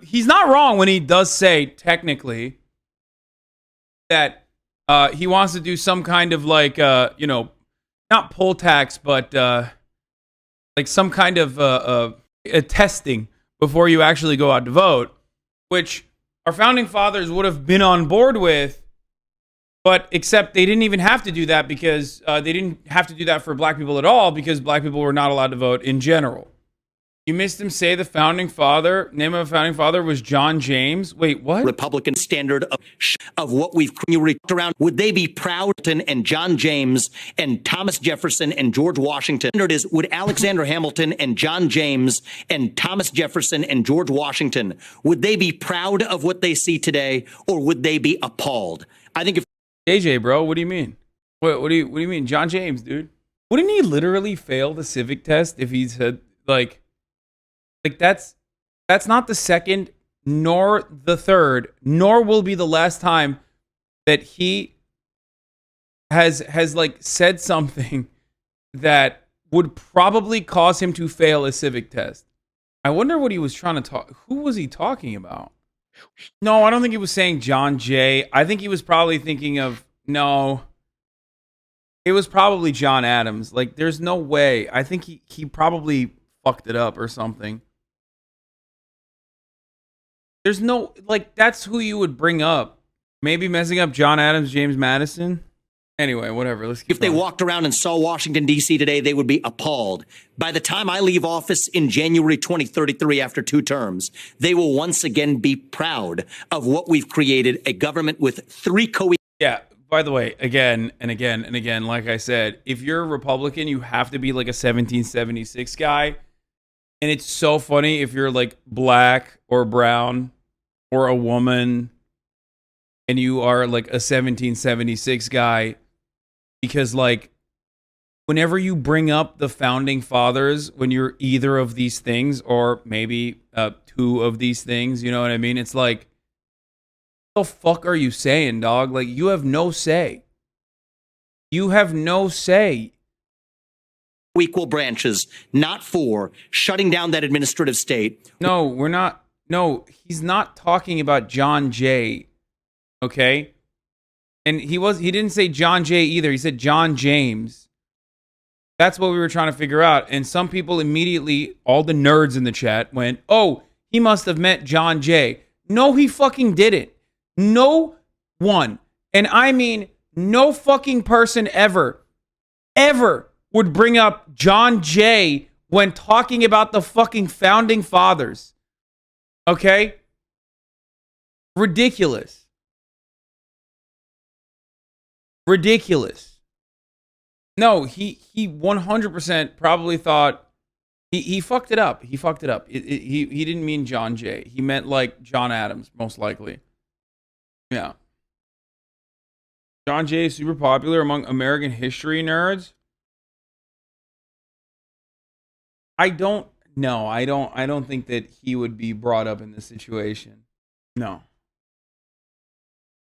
He's not wrong when he does say, technically, that he wants to do some kind of like, not poll tax, but like some kind of a testing before you actually go out to vote, which our founding fathers would have been on board with, but except they didn't even have to do that because they didn't have to do that for black people at all because black people were not allowed to vote in general. You missed him say the founding father, name of a founding father was John James. Wait, what? Republican standard of what we've around. Would they be proud? And John James and Thomas Jefferson and George Washington. Standard is, would Alexander Hamilton and John James and Thomas Jefferson and George Washington, would they be proud of what they see today, or would they be appalled? I think if... AJ, bro, what do you mean? What do you mean? John James, dude. Wouldn't he literally fail the civic test if he said, like that's not the second nor the third, nor will be the last time that he has like said something that would probably cause him to fail a civic test. I wonder what he was trying to talk. Who was he talking about? No, I don't think he was saying John Jay. I think he was probably thinking of, no, it was probably John Adams. Like, there's no way. I think he probably fucked it up or something. There's no, like, that's who you would bring up. Maybe messing up John Adams, James Madison. Anyway, whatever. Let's keep If they going. walked around and saw Washington, D.C. today, they would be appalled. By the time I leave office in January 2033 after 2 terms, they will once again be proud of what we've created, a government with 3 co-equal... Yeah, by the way, again and again and again, like I said, if you're a Republican, you have to be like a 1776 guy. And it's so funny if you're like black or brown or a woman and you are like a 1776 guy, because like whenever you bring up the founding fathers, when you're either of these things or maybe 2 of these things, you know what I mean? It's like, what the fuck are you saying, dog? Like, you have no say. You have no say. Equal branches, not 4, shutting down that administrative state. No, we're not. No, he's not talking about John Jay. Okay? And he didn't say John Jay either. He said John James. That's what we were trying to figure out. And some people immediately, all the nerds in the chat went, oh, he must have meant John Jay. No, he fucking didn't. No one. And I mean, no fucking person ever would bring up John Jay when talking about the fucking founding fathers. Okay? Ridiculous. Ridiculous. No, he 100% probably thought he fucked it up. He fucked it up. He didn't mean John Jay. He meant like John Adams, most likely. Yeah. John Jay is super popular among American history nerds. I don't think that he would be brought up in this situation. No.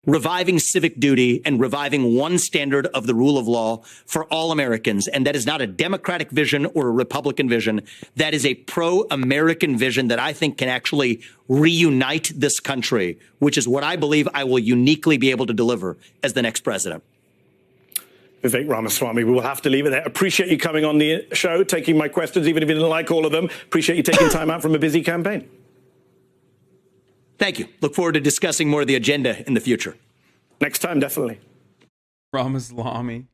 reviving civic duty and reviving one standard of the rule of law for all Americans. And that is not a Democratic vision or a Republican vision. That is a pro-American vision that I think can actually reunite this country, which is what I believe I will uniquely be able to deliver as the next president. Vivek Ramaswamy, we will have to leave it there. Appreciate you coming on the show, taking my questions, even if you didn't like all of them. Appreciate you taking time out from a busy campaign. Thank you. Look forward to discussing more of the agenda in the future. Next time, definitely. Ramaswamy.